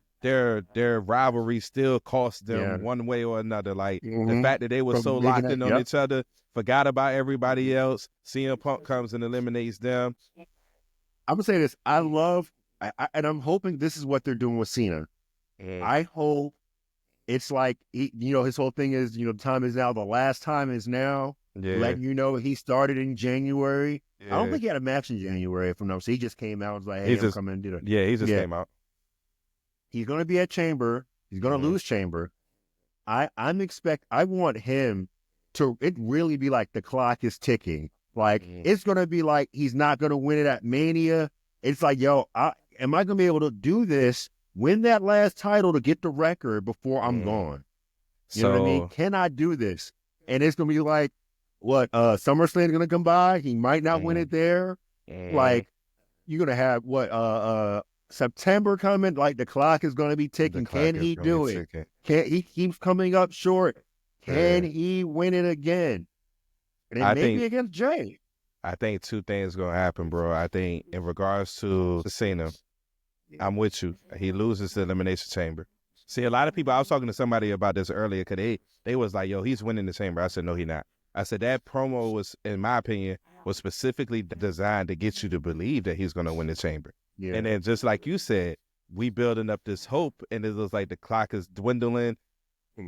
rivalry still cost them one way or another. Like the fact that they were so locked in on each other, forgot about everybody else. CM Punk comes and eliminates them. I'm gonna say this. And I'm hoping this is what they're doing with Cena. I hope it's like, his whole thing is, the time is now. The last time is now. Yeah. Letting you know he started in January. Yeah. I don't think he had a match in January, if I'm not. So he just came out and was like, hey, I'm coming and did it. Yeah, he just came out. He's going to be at Chamber. He's going to lose Chamber. I want him to, it really be like the clock is ticking. Like, it's going to be like he's not going to win it at Mania. It's like, am I going to be able to do this, win that last title to get the record before I'm gone? You know what I mean? Can I do this? And it's going to be like, what, SummerSlam's going to come by. He might not win it there. Like, you're going to have, September coming. Like, the clock is going to be ticking. Can he do it? He keeps coming up short. Can he win it again? And then maybe against Jey. I think 2 things going to happen, bro. I think in regards to Cena, I'm with you. He loses the Elimination Chamber. See, a lot of people, I was talking to somebody about this earlier because they was like, yo, he's winning the Chamber. I said, no, he not. I said, that promo was, in my opinion, was specifically designed to get you to believe that he's going to win the Chamber. Yeah. And then just like you said, we building up this hope, and it looks like the clock is dwindling.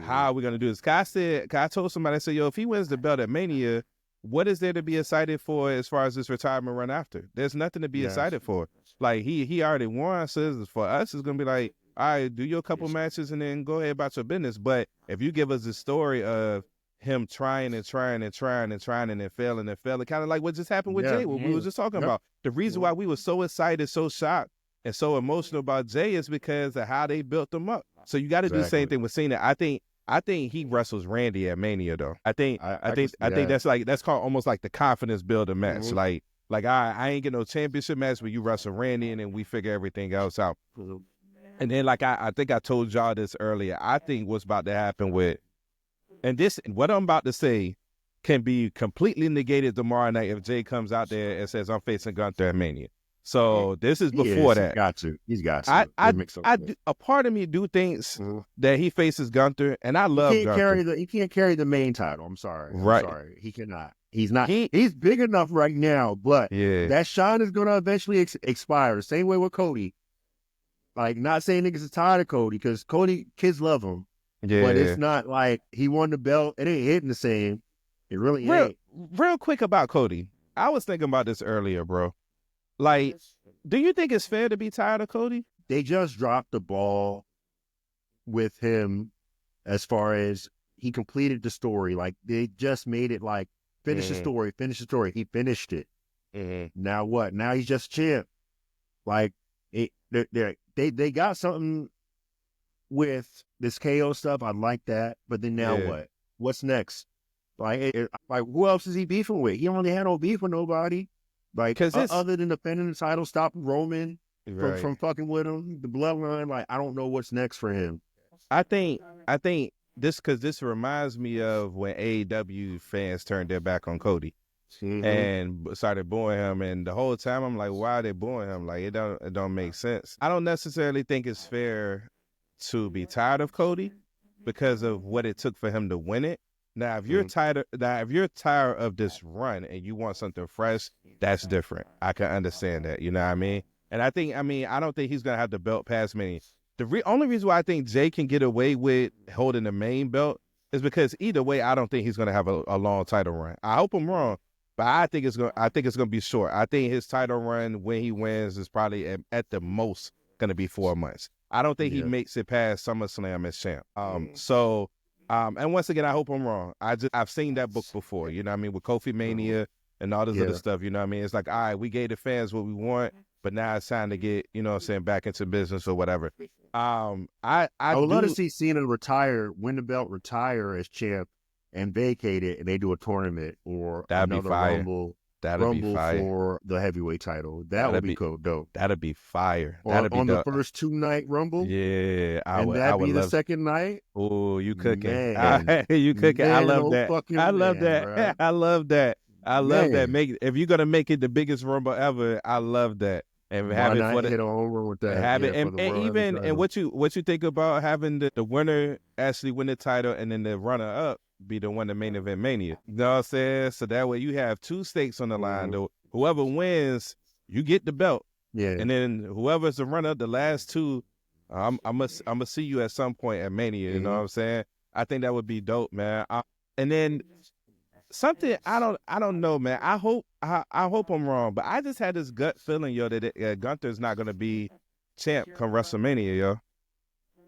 How are we going to do this? I told somebody, I said, yo, if he wins the belt at Mania, what is there to be excited for as far as this retirement run after? There's nothing to be excited for. Like, he already won, so for us, it's going to be like, all right, do your couple matches and then go ahead about your business. But if you give us the story of him trying and failing, kind of like what just happened with Jey, what we were just talking about. The reason why we were so excited, so shocked, and so emotional about Jey is because of how they built him up. So you got to do the same thing with Cena. I think he wrestles Randy at Mania though. I think that's called almost like the confidence builder match. Like I ain't get no championship match, but you wrestle Randy and then we figure everything else out. And then like I think I told y'all this earlier. I think what's about to happen with, and what I'm about to say can be completely negated tomorrow night if Jey comes out there and says I'm facing Gunther at Mania. So this is before that. He's got to. A part of me do thinks that he faces Gunther, and I love Gunther. He can't carry the main title. I'm sorry. Right. I'm sorry. He cannot. He's not. He's big enough right now, but that shine is going to eventually expire. The same way with Cody. Like, not saying niggas are tired of Cody, because Cody, kids love him. Yeah. But it's not like he won the belt. It ain't hitting the same. It really ain't. Real quick about Cody. I was thinking about this earlier, bro. Like, do you think it's fair to be tired of Cody? They just dropped the ball with him as far as he completed the story. Like, they just made it like, finish the story. He finished it. Now what? Now he's just champ. Like, they got something with this KO stuff. I like that. But then now what? What's next? Like, who else is he beefing with? He only had no beef with nobody. Like, other than defending the title, stop Roman from fucking with him, the bloodline. Like, I don't know what's next for him. I think this reminds me of when AEW fans turned their back on Cody and started booing him. And the whole time I'm like, why are they booing him? Like, it don't make sense. I don't necessarily think it's fair to be tired of Cody because of what it took for him to win it. Now, if you're tired of this run and you want something fresh, that's different. I can understand that. You know what I mean? And I don't think he's gonna have the belt past Mania. The only reason why I think Jay can get away with holding the main belt is because either way, I don't think he's gonna have a long title run. I hope I'm wrong, but I think it's gonna be short. I think his title run when he wins is probably at the most gonna be 4 months. I don't think he makes it past SummerSlam as champ. And once again, I hope I'm wrong. I've seen that book before, you know what I mean, with Kofi Mania and all this other stuff, you know what I mean? It's like, all right, we gave the fans what we want, but now it's time to get, you know what I'm saying, back into business or whatever. I would love to see Cena win the belt, retire as champ, and vacate it, and they do a tournament or another Rumble. That'd be fire for the heavyweight title. That would be cool, dope. That'd be fire. That'd be on the first 2-night Rumble. Yeah, that'd be the second night. Oh, you cooking? You cooking? I love that. I love that. I love that. I love that. If you're gonna make it the biggest Rumble ever, I love that. And have it for hit over with that. Have it, and even and what you think about having the winner actually win the title, and then the runner up be the one the main event Mania. You know what I'm saying? So that way you have 2 stakes on the line. Though whoever wins, you get the belt. Yeah. And then whoever's the runner, the last 2, I'm gonna see you at some point at Mania. You know what I'm saying? I think that would be dope, man. And then something I don't know, man. I hope I'm wrong, but I just had this gut feeling, yo, that Gunther's not gonna be champ come WrestleMania, yo.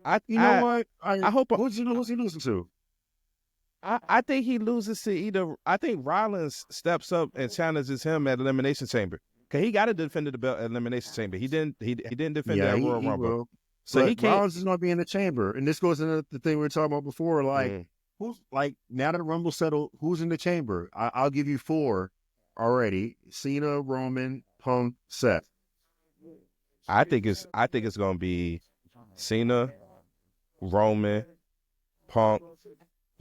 I hope. Who's he losing to? I think he loses to either. I think Rollins steps up and challenges him at Elimination Chamber. Cause he got to defend the belt at Elimination Chamber. He didn't defend that Royal Rumble. Will. So he can't. Rollins is going to be in the chamber, and this goes into the thing we were talking about before. Like, who's like now that the Rumble settled, who's in the chamber? I'll give you 4 already: Cena, Roman, Punk, Seth. I think it's going to be Cena, Roman, Punk,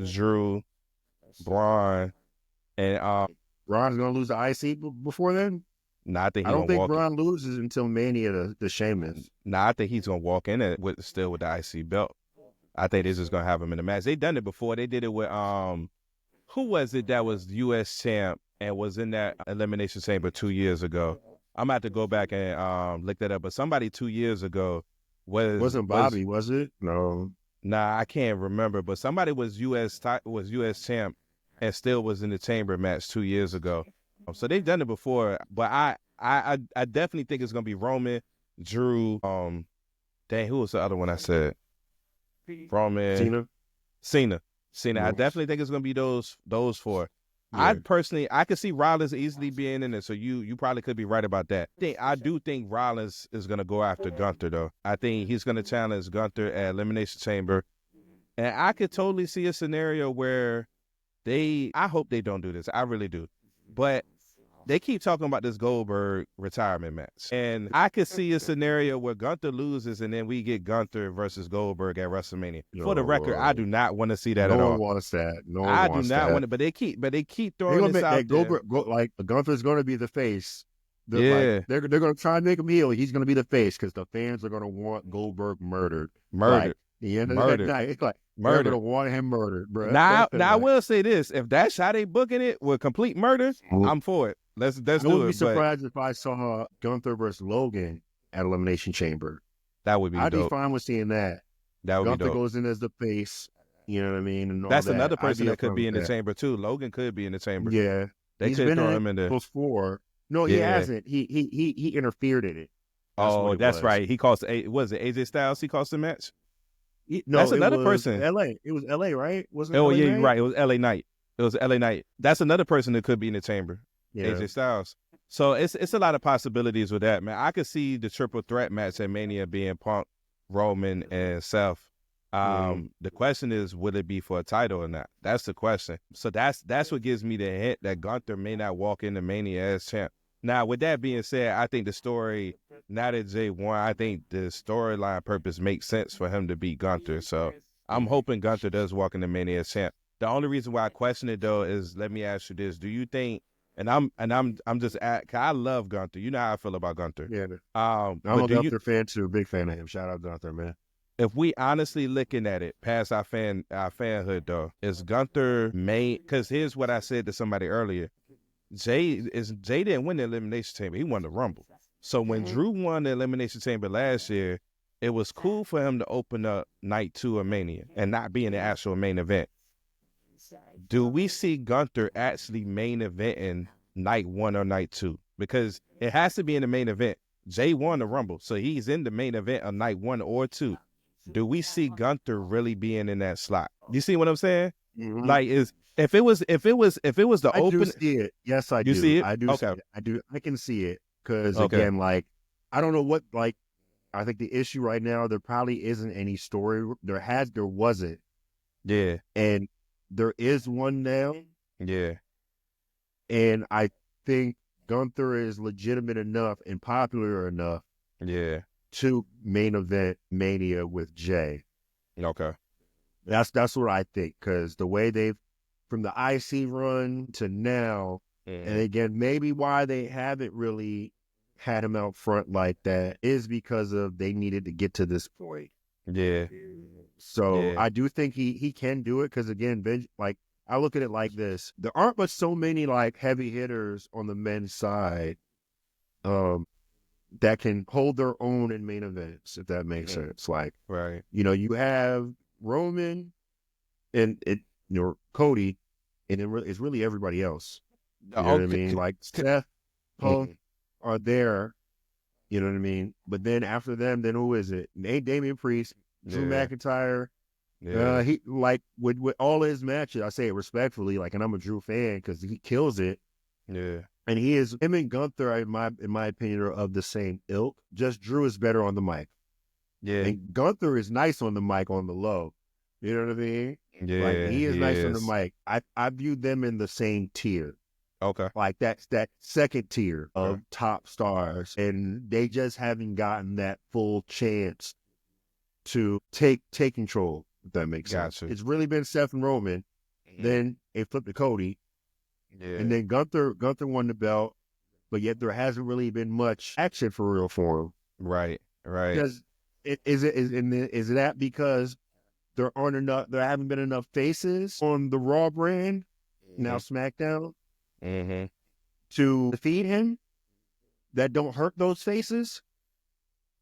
Drew, Braun, and Braun's gonna lose the IC before then. Nah, I don't think Braun loses until Mania to Sheamus. Nah, I think he's gonna walk in it with the IC belt. I think they're just gonna have him in the match. They done it before. They did it with who was it that was U.S. champ and was in that Elimination Chamber 2 years ago? I'm about to go back and look that up. But somebody 2 years ago wasn't Bobby, was it? No. Nah, I can't remember, but somebody was U.S. champ and still was in the chamber match 2 years ago. So they've done it before, but I definitely think it's gonna be Roman, Drew. Who was the other one I said? Roman, Cena. I definitely think it's gonna be those 4. Yeah. I could see Rollins easily being in it, so you probably could be right about that. I do think Rollins is going to go after Gunther, though. I think he's going to challenge Gunther at Elimination Chamber. And I could totally see a scenario where I hope they don't do this. I really do. But they keep talking about this Goldberg retirement match. And I could see a scenario where Gunther loses and then we get Gunther versus Goldberg at WrestleMania. For the record, I do not want to see that at all. No one wants that. I do not want it, but they keep throwing this out there. Like Gunther's going to be the face. They're going to try and make him heel. He's going to be the face because the fans are going to want Goldberg murdered. Like, the end of the night, it's like they're going to want him murdered, bro. Now I will say this: if that's how they booking it with complete murder, I'm for it. Let's do it. I would be surprised if I saw Gunther versus Logan at Elimination Chamber. That would be I'd dope. be fine with seeing that. That would Gunther be dope. goes in as the face. You know what I mean? And that's another person that could be in the chamber too. Logan could be in the chamber. Yeah, they could throw him in there before. No, he hasn't. He interfered in it. That's right. He cost. Was it AJ Styles? He cost the match. That's another person. L.A. It was L.A. right? Wasn't it? Oh yeah, you're right. It was L.A. Knight. That's another person that could be in the chamber. Yeah. AJ Styles. So it's a lot of possibilities with that, man. I could see the triple threat match at Mania being Punk, Roman, and Seth. The question is, will it be for a title or not? That's the question. So that's what gives me the hint that Gunther may not walk into Mania as champ. Now, with that being said, I think the story, now that Jay won, I think the storyline purpose makes sense for him to beat Gunther. So I'm hoping Gunther does walk into Mania as champ. The only reason why I question it though is, let me ask you this: do you think? And I'm just cause I love Gunther. You know how I feel about Gunther. Yeah. I'm a Gunther fan too. Big fan of him. Shout out Gunther, man. if we honestly looking at it past our fanhood though, is Gunther main? Because here's what I said to somebody earlier: Jay didn't win the Elimination Chamber; he won the Rumble. So when Drew won the Elimination Chamber last year, it was cool for him to open up night 2 of Mania and not be in the actual main event. Do we see Gunther actually main eventing night 1 or night 2? Because it has to be in the main event. Jay won the Rumble, so he's in the main event of night 1 or 2. Do we see Gunther really being in that slot? You see what I'm saying? Mm-hmm. Like, if it was the open, I do see it. Yes, I do. You see it? I do. Okay. I do. I can see it because again, like, I don't know what, like, I think the issue right now, there probably isn't any story. There wasn't. Yeah. And there is one now. Yeah. And I think Gunther is legitimate enough and popular enough. Yeah. To main event Mania with Jay. Okay. That's what I think, because the way they've, from the IC run to now, and again, maybe why they haven't really had him out front like that is because of they needed to get to this point. Yeah. So I do think he can do it, because again, like, I look at it like this: there aren't but so many like heavy hitters on the men's side that can hold their own in main events, if that makes sense. Like, right, you have Roman and Cody, and then it's really everybody else. You know what I mean? Like Seth, Punk are there. You know what I mean? But then after them, then who is it? Damian Priest, Drew McIntyre. Yeah. He, like, with all his matches, I say it respectfully, like, and I'm a Drew fan because he kills it. Yeah. And him and Gunther, in my opinion, are of the same ilk. Just Drew is better on the mic. Yeah. And Gunther is nice on the mic on the low. You know what I mean? Yeah. Like, he is nice on the mic. I view them in the same tier. Okay. Like, that's that second tier of top stars. And they just haven't gotten that full chance to take control, if that makes sense. It's really been Seth and Roman. Then they flipped to Cody. Yeah. And then Gunther won the belt, but yet there hasn't really been much action for real for him. Right. Because is that because there haven't been enough faces on the Raw brand, now SmackDown, to defeat him that don't hurt those faces?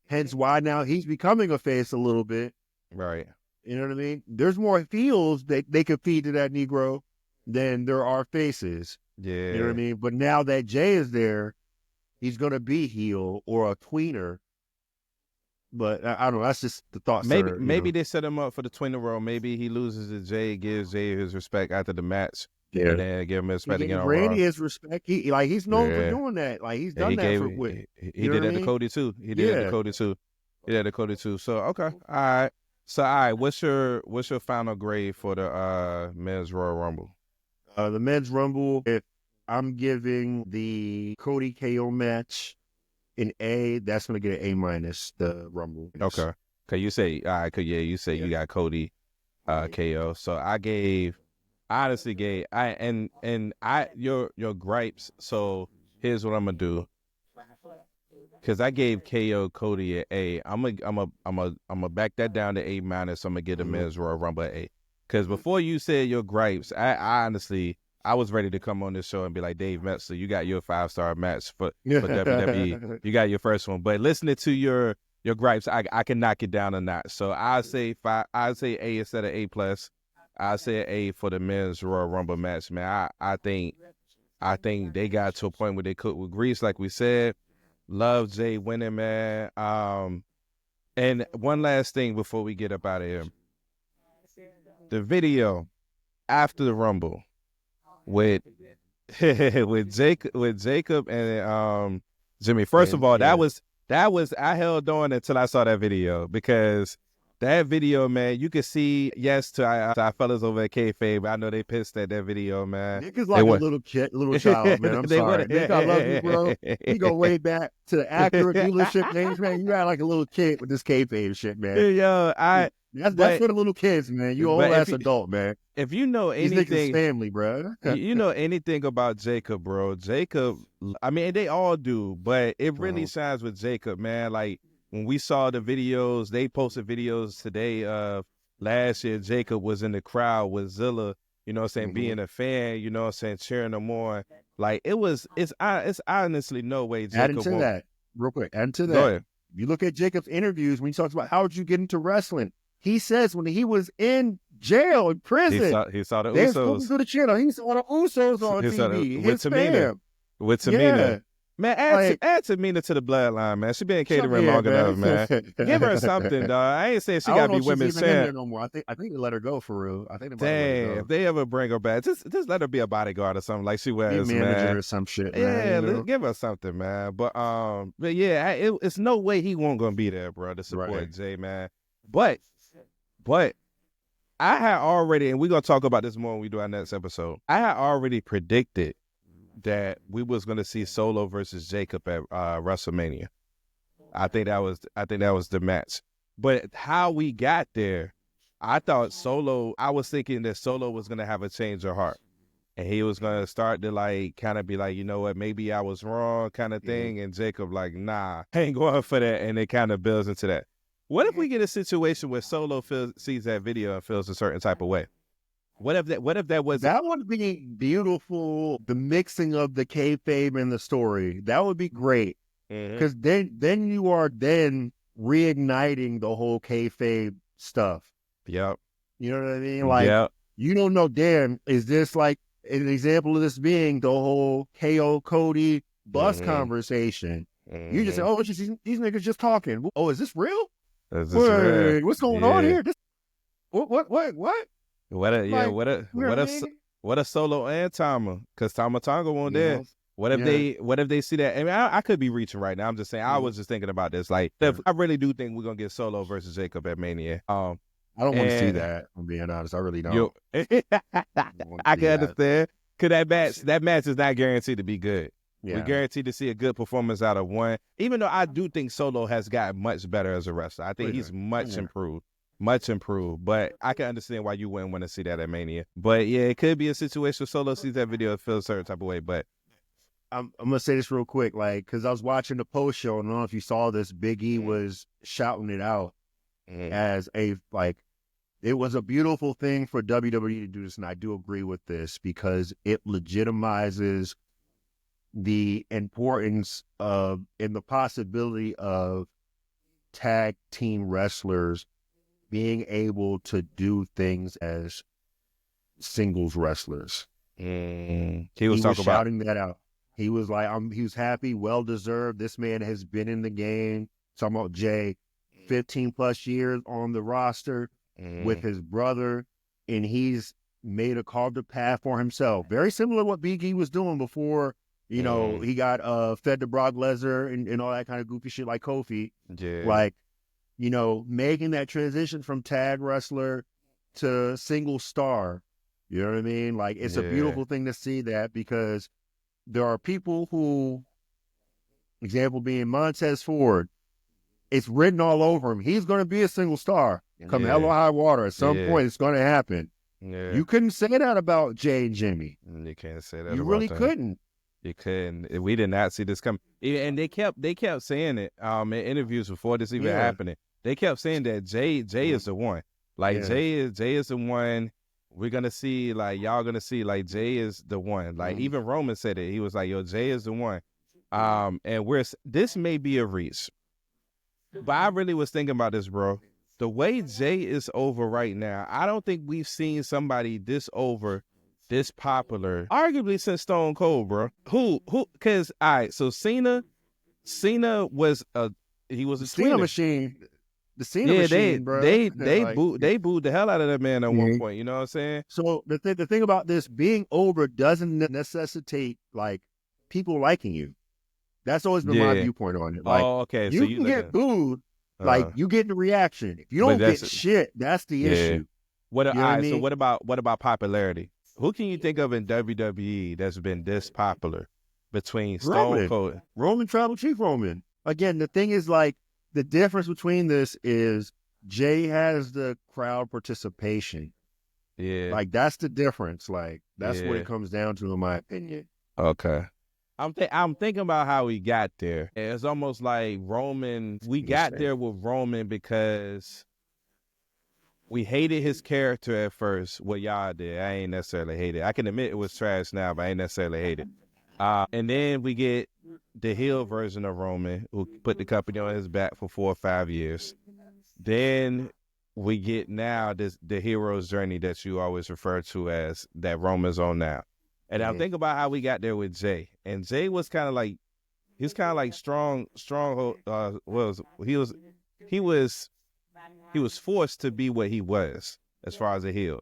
Hence why now he's becoming a face a little bit. Right. You know what I mean? There's more heels that they could feed to that Negro than there are faces. Yeah. You know what I mean? But now that Jay is there, he's going to be heel or a tweener. But I don't know. That's just the thought. Maybe they set him up for the tweener role. Maybe he loses to Jay, gives Jay his respect after the match. Yeah. And then give him respect again on Raw. Randy his respect. He's known for doing that. Like, he's done that he did that to Cody too. He did that to Cody too. So okay. All right. What's your final grade for the men's Royal Rumble? The men's Rumble, if I'm giving the Cody KO match an A, that's going to get an A-, the Rumble. Okay. You say, all right, you say you got Cody KO. So I honestly gave your gripes. So here's what I'm going to do. Because I gave KO Cody an A. I'm gonna back that down to A-. I'm going to give the men's Royal Rumble an A. Because before you said your gripes, I honestly, I was ready to come on this show and be like, Dave Metzler, you got your 5-star match for WWE. You got your first one. But listening to your gripes, I can knock it down a notch. So I'd say A instead of A+. I'd say an A for the men's Royal Rumble match, man. I think they got to a point where they cooked with grease, like we said. Love Jay winning, man. And one last thing before we get up out of here. The video after the Rumble with Jacob and Jimmy. First of all, that was I held on until I saw that video, because that video, man, you can see, yes, to our fellas over at Kayfabe, I know they pissed at that video, man. Niggas like a little child, man. I'm sorry. Nick, I love you, bro. We go way back to the actor dealership names, man. You got like a little kid with this Kayfabe shit, man. Yo, that's for the little kids, man. You old ass adult, man. If you know anything, family, bro. You know anything about Jacob, bro? Jacob, I mean, they all do, but it really shines with Jacob, man. Like, when we saw the videos, they posted videos today of last year. Jacob was in the crowd with Zilla, you know what I'm saying, being a fan, you know what I'm saying, cheering them on. Like it's honestly no way Jacob Adding to that, real quick, adding to that. Go ahead. You look at Jacob's interviews when he talks about how did you get into wrestling. He says when he was in jail, in prison, he saw the they Usos. They through the channel. He saw the Usos on TV. With Tamina. With Tamina. Yeah. Man, add Tamina to the bloodline, man. She been catering long enough, man. Give her something, dog. I ain't saying she got to be women's champ. No more. I think they let her go for real. I think if they ever bring her back, just let her be a bodyguard or something like she was, be a manager man. or some shit, man. Yeah, you know? Give her something, man. But yeah, it's no way he won't gonna be there, bro, to support Jay, man. But I had already, and we're gonna talk about this more when we do our next episode. I had already predicted that we was gonna see Solo versus Jacob at WrestleMania. I think that was the match. But how we got there, I thought I was thinking that Solo was gonna have a change of heart. And he was gonna start to like kind of be like, you know what, maybe I was wrong kind of thing. And Jacob like, nah, I ain't going for that. And it kind of builds into that. What if we get a situation where Solo sees that video and feels a certain type of way? What if that was... That would be beautiful, the mixing of the kayfabe and the story. That would be great. Because then you are reigniting the whole kayfabe stuff. Yep. You know what I mean? Like, you don't know, damn, is this like an example of this being the whole KO Cody bus conversation? You just say, oh, these niggas just talking. Oh, is this real? What's going on here? What? What a Solo and Tama, because Tama Tonga won't there. What if they see that? I mean, I could be reaching right now. I'm just saying. I was just thinking about this. Like, I really do think we're gonna get Solo versus Jacob at Mania. I don't want to see that. I'm being honest. I really don't. I can understand. Cause that match is not guaranteed to be good. Yeah. We're guaranteed to see a good performance out of one. Even though I do think Solo has gotten much better as a wrestler. I think he's much improved. Much improved. But I can understand why you wouldn't want to see that at Mania. But yeah, it could be a situation where Solo sees that video and feels a certain type of way. But I'm going to say this real quick, like, because I was watching the post show, and I don't know if you saw this, Big E was shouting it out as it was a beautiful thing for WWE to do this, and I do agree with this, because it legitimizes the importance of and the possibility of tag team wrestlers being able to do things as singles wrestlers. He was shouting that out. He was like, he was happy, well-deserved. This man has been in the game, talking about Jay, 15 plus years on the roster with his brother, and he's made a carved path for himself. Very similar to what Big E was doing before, you know, he got fed to Brock Lesnar and all that kind of goofy shit like Kofi. Yeah. Like, you know, making that transition from tag wrestler to single star. You know what I mean? Like, it's a beautiful thing to see that, because there are people who, example being Montez Ford, it's written all over him. He's going to be a single star. Come hell or high water. At some point, it's going to happen. Yeah. You couldn't say that about Jay and Jimmy. You can't say that. You really couldn't. You couldn't. We did not see this come. And they kept saying it in interviews before this even happening. They kept saying that Jay is the one. Like, Jay is the one. We're going to see, like, y'all going to see, like, Jay is the one. Like, even Roman said it. He was like, yo, Jay is the one. And this may be a reach. But I really was thinking about this, bro. The way Jay is over right now, I don't think we've seen somebody this over, this popular, arguably since Stone Cold, bro. Because, all right, so Cena was he was a Cena machine. The Cena machine, bro. They booed the hell out of that man at one point. You know what I'm saying? So the thing about this, being over doesn't necessitate like people liking you. That's always been my viewpoint on it. Like, okay. You can get booed, like you get the reaction. If you don't get shit, that's the issue. So what about popularity? Who can you think of in WWE that's been this popular between Stone Cold? Roman, Tribal Chief Roman. Again, the thing is, like, the difference between this is Jay has the crowd participation. Yeah. Like, that's the difference. Like, that's what it comes down to, in my opinion. Okay. I'm thinking about how we got there. It's almost like Roman. We got there with Roman because we hated his character at first. Well, y'all did. I ain't necessarily hate it. I can admit it was trash now, but I ain't necessarily hate it. And then we get the heel version of Roman, who put the company on his back for 4 or 5 years. Then we get now the hero's journey that you always refer to as that Roman's on now. And I'm thinking about how we got there with Jay. And Jay was kind of like, he was kind of like he was forced to be what he was as far as a heel,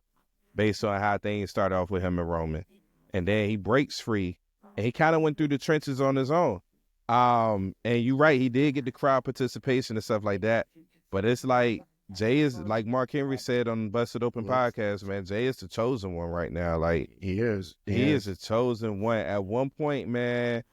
based on how things started off with him and Roman. And then he breaks free, and he kind of went through the trenches on his own. And you're right, he did get the crowd participation and stuff like that. But it's like, Jay is, like Mark Henry said on Busted Open podcast, man, Jay is the chosen one right now. Like, he is the chosen one. At one point, man,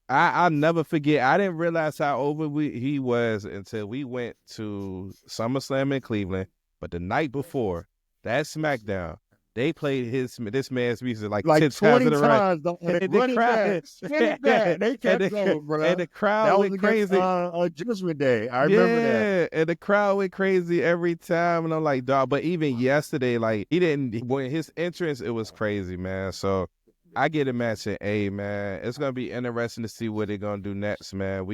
I'll never forget, I didn't realize how over he was until we went to SummerSlam in Cleveland. But the night before, that SmackDown, they played this man's music like 10 20 times. And they kept going, bro. And the crowd went crazy. Judgment Day. I remember that. And the crowd went crazy every time. And I'm like, dog. But even yesterday, like, when his entrance, it was crazy, man. So I get a match at A, man. It's going to be interesting to see what they're going to do next, man.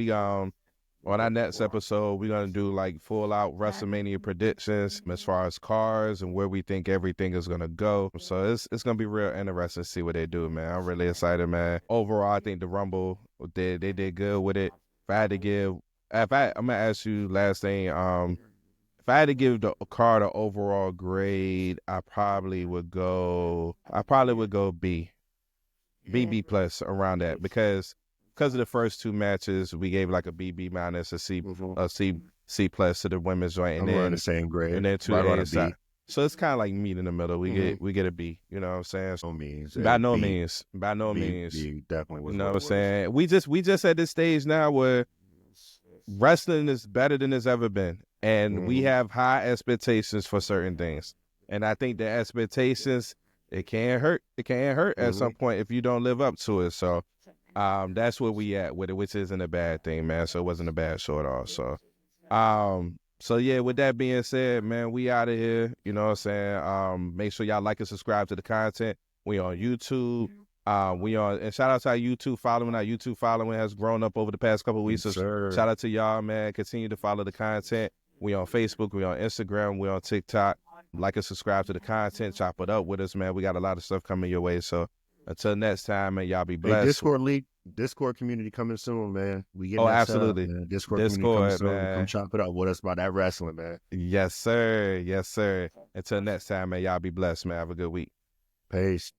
On our next episode, we're going to do like full out WrestleMania predictions as far as cars and where we think everything is going to go. So it's going to be real interesting to see what they do, man. I'm really excited, man. Overall, I think the Rumble, they did good with it. I'm going to ask you last thing. If I had to give the card an overall grade, I probably would go B. B plus around that, because of the first 2 matches, we gave like a B minus, a C plus to the women's joint, and then the same grade, and then 2 A's. So it's kind of like meet in the middle. We get a B. You know what I'm saying? By no means. B definitely was. You know what I'm saying? We just at this stage now where wrestling is better than it's ever been, and we have high expectations for certain things. And I think the expectations, it can hurt. It can hurt at some point if you don't live up to it. So. That's where we at with it, which isn't a bad thing, man. So it wasn't a bad show at all. So yeah, with that being said, man, we out of here. You know what I'm saying? Make sure y'all like and subscribe to the content. We on YouTube. And shout out to our YouTube following. Our YouTube following has grown up over the past couple of weeks. So shout out to y'all, man. Continue to follow the content. We on Facebook. We on Instagram. We on TikTok. Like and subscribe to the content. Chop it up with us, man. We got a lot of stuff coming your way. So until next time, man, y'all be blessed. Hey, Discord community coming soon, man. We get absolutely. Set up, Discord community coming soon. Man. Come chop it up with us about that wrestling, man. Yes, sir. Yes, sir. Until next time, man, y'all be blessed, man. Have a good week. Peace.